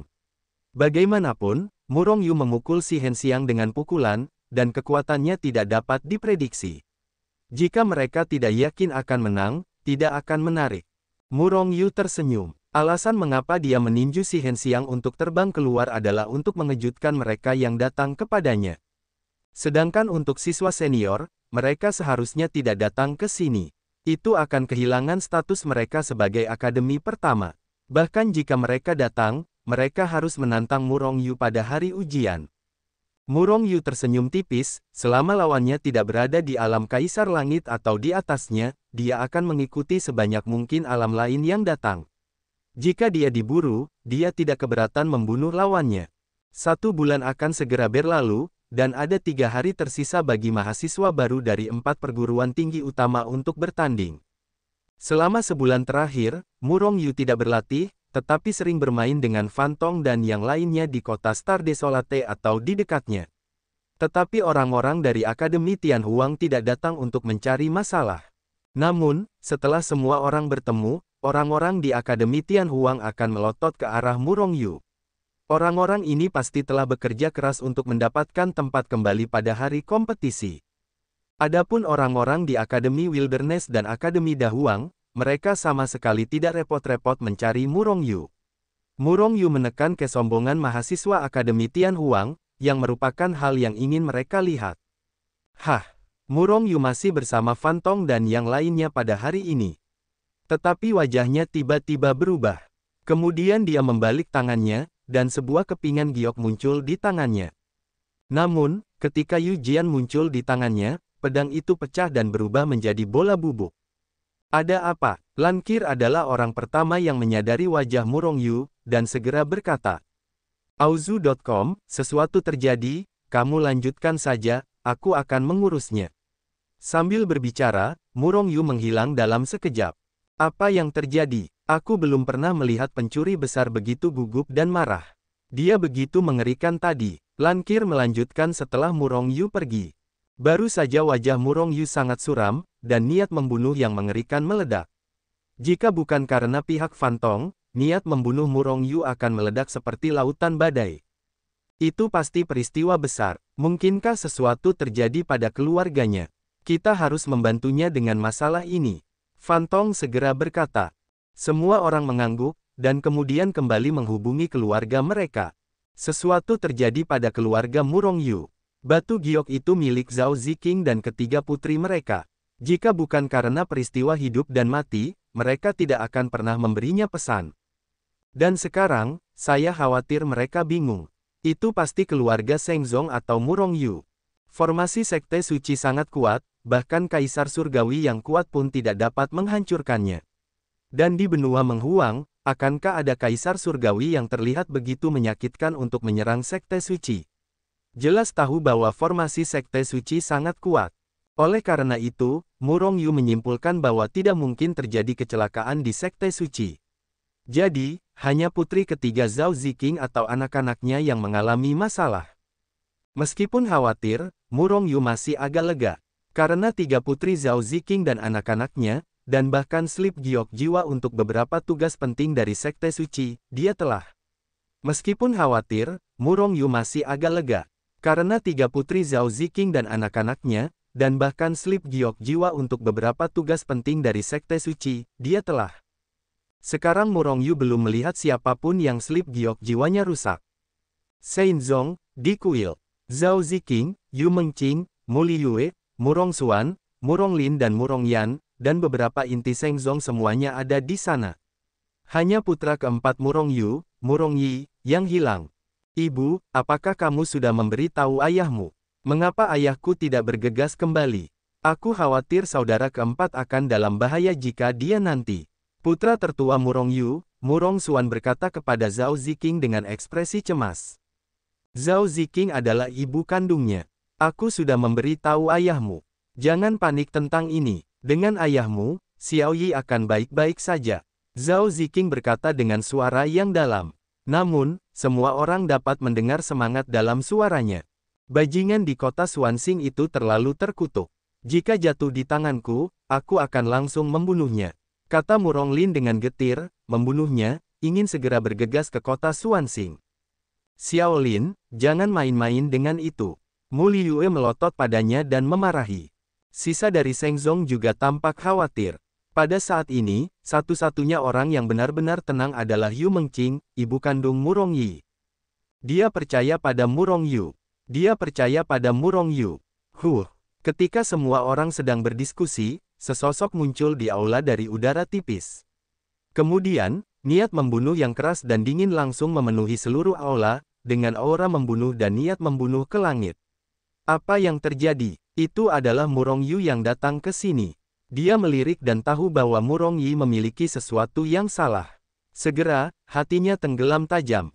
Speaker 1: Bagaimanapun, Murong Yu memukul Si Henxiang dengan pukulan, dan kekuatannya tidak dapat diprediksi. Jika mereka tidak yakin akan menang, tidak akan menarik. Murong Yu tersenyum. Alasan mengapa dia meninju Si Henxiang untuk terbang keluar adalah untuk mengejutkan mereka yang datang kepadanya. Sedangkan untuk siswa senior, mereka seharusnya tidak datang ke sini. Itu akan kehilangan status mereka sebagai akademi pertama. Bahkan jika mereka datang, mereka harus menantang Murong Yu pada hari ujian. Murong Yu tersenyum tipis, selama lawannya tidak berada di alam Kaisar Langit atau di atasnya, dia akan mengikuti sebanyak mungkin alam lain yang datang. Jika dia diburu, dia tidak keberatan membunuh lawannya. 1 bulan akan segera berlalu, dan ada 3 hari tersisa bagi mahasiswa baru dari 4 perguruan tinggi utama untuk bertanding. Selama sebulan terakhir, Murong Yu tidak berlatih, tetapi sering bermain dengan Fantong dan yang lainnya di kota Star Desolate atau di dekatnya. Tetapi orang-orang dari Akademi Tianhuang tidak datang untuk mencari masalah. Namun, setelah semua orang bertemu, orang-orang di Akademi Tianhuang akan melotot ke arah Murong Yu. Orang-orang ini pasti telah bekerja keras untuk mendapatkan tempat kembali pada hari kompetisi. Adapun orang-orang di Akademi Wilderness dan Akademi Dahuang, mereka sama sekali tidak repot-repot mencari Murong Yu. Murong Yu menekan kesombongan mahasiswa Akademi Tianhuang, yang merupakan hal yang ingin mereka lihat. Hah, Murong Yu masih bersama Fantong dan yang lainnya pada hari ini. Tetapi wajahnya tiba-tiba berubah. Kemudian dia membalik tangannya, dan sebuah kepingan giok muncul di tangannya. Namun, ketika Yu Jian muncul di tangannya, pedang itu pecah dan berubah menjadi bola bubuk. Ada apa? Lan Qir adalah orang pertama yang menyadari wajah Murong Yu, dan segera berkata, Auzu.com, sesuatu terjadi, kamu lanjutkan saja, aku akan mengurusnya. Sambil berbicara, Murong Yu menghilang dalam sekejap. Apa yang terjadi? Aku belum pernah melihat pencuri besar begitu gugup dan marah. Dia begitu mengerikan tadi. Lan Qir melanjutkan setelah Murong Yu pergi. Baru saja wajah Murong Yu sangat suram, dan niat membunuh yang mengerikan meledak. Jika bukan karena pihak Fantong, niat membunuh Murong Yu akan meledak seperti lautan badai. Itu pasti peristiwa besar. Mungkinkah sesuatu terjadi pada keluarganya? Kita harus membantunya dengan masalah ini. Fantong segera berkata. Semua orang mengangguk, dan kemudian kembali menghubungi keluarga mereka. Sesuatu terjadi pada keluarga Murong Yu. Batu giok itu milik Zhao Ziqing dan ketiga putri mereka. Jika bukan karena peristiwa hidup dan mati, mereka tidak akan pernah memberinya pesan. Dan sekarang, saya khawatir mereka bingung. Itu pasti keluarga Shengzong atau Murong Yu. Formasi sekte suci sangat kuat, bahkan Kaisar Surgawi yang kuat pun tidak dapat menghancurkannya. Dan di benua Menghuang, akankah ada Kaisar Surgawi yang terlihat begitu menyakitkan untuk menyerang sekte suci? Jelas tahu bahwa formasi sekte suci sangat kuat. Oleh karena itu, Murong Yu menyimpulkan bahwa tidak mungkin terjadi kecelakaan di sekte suci. Jadi, hanya putri ketiga Zhao Ziqing atau anak-anaknya yang mengalami masalah. Meskipun khawatir, Murong Yu masih agak lega. Karena tiga putri Zhao Ziqing dan anak-anaknya, dan bahkan slip giok jiwa untuk beberapa tugas penting dari sekte suci, dia telah. Meskipun khawatir, Murong Yu masih agak lega. Karena tiga putri Zhao Ziqing dan anak-anaknya, dan bahkan slip giok jiwa untuk beberapa tugas penting dari sekte suci, dia telah. Sekarang Murong Yu belum melihat siapapun yang slip giok jiwanya rusak. Shenzong, Di Kuil, Zhao Ziqing, Yu Mengqing, Mu Liyue, Murong Xuan, Murong Lin dan Murong Yan, dan beberapa inti Shenzong semuanya ada di sana. Hanya putra keempat Murong Yu, Murong Yi, yang hilang. Ibu, apakah kamu sudah memberitahu ayahmu? Mengapa ayahku tidak bergegas kembali? Aku khawatir saudara keempat akan dalam bahaya jika dia nanti. Putra tertua Murong Yu, Murong Xuan berkata kepada Zhao Ziqing dengan ekspresi cemas. Zhao Ziqing adalah ibu kandungnya. Aku sudah memberitahu ayahmu. Jangan panik tentang ini. Dengan ayahmu, Xiao Yi akan baik-baik saja. Zhao Ziqing berkata dengan suara yang dalam. Namun, semua orang dapat mendengar semangat dalam suaranya. Bajingan di kota Xuanxing itu terlalu terkutuk. Jika jatuh di tanganku, aku akan langsung membunuhnya. Kata Murong Lin dengan getir, membunuhnya, ingin segera bergegas ke kota Xuanxing. Xiao Lin, jangan main-main dengan itu. Mu Liyue melotot padanya dan memarahi. Sisa dari Shengzong juga tampak khawatir. Pada saat ini, satu-satunya orang yang benar-benar tenang adalah Yu Mengqing, ibu kandung Murong Yi. Dia percaya pada Murong Yu. Dia percaya pada Murong Yu. Ketika semua orang sedang berdiskusi, sesosok muncul di aula dari udara tipis. Kemudian, niat membunuh yang keras dan dingin langsung memenuhi seluruh aula, dengan aura membunuh dan niat membunuh ke langit. Apa yang terjadi? Itu adalah Murong Yu yang datang ke sini. Dia melirik dan tahu bahwa Murong Yi memiliki sesuatu yang salah. Segera, hatinya tenggelam tajam.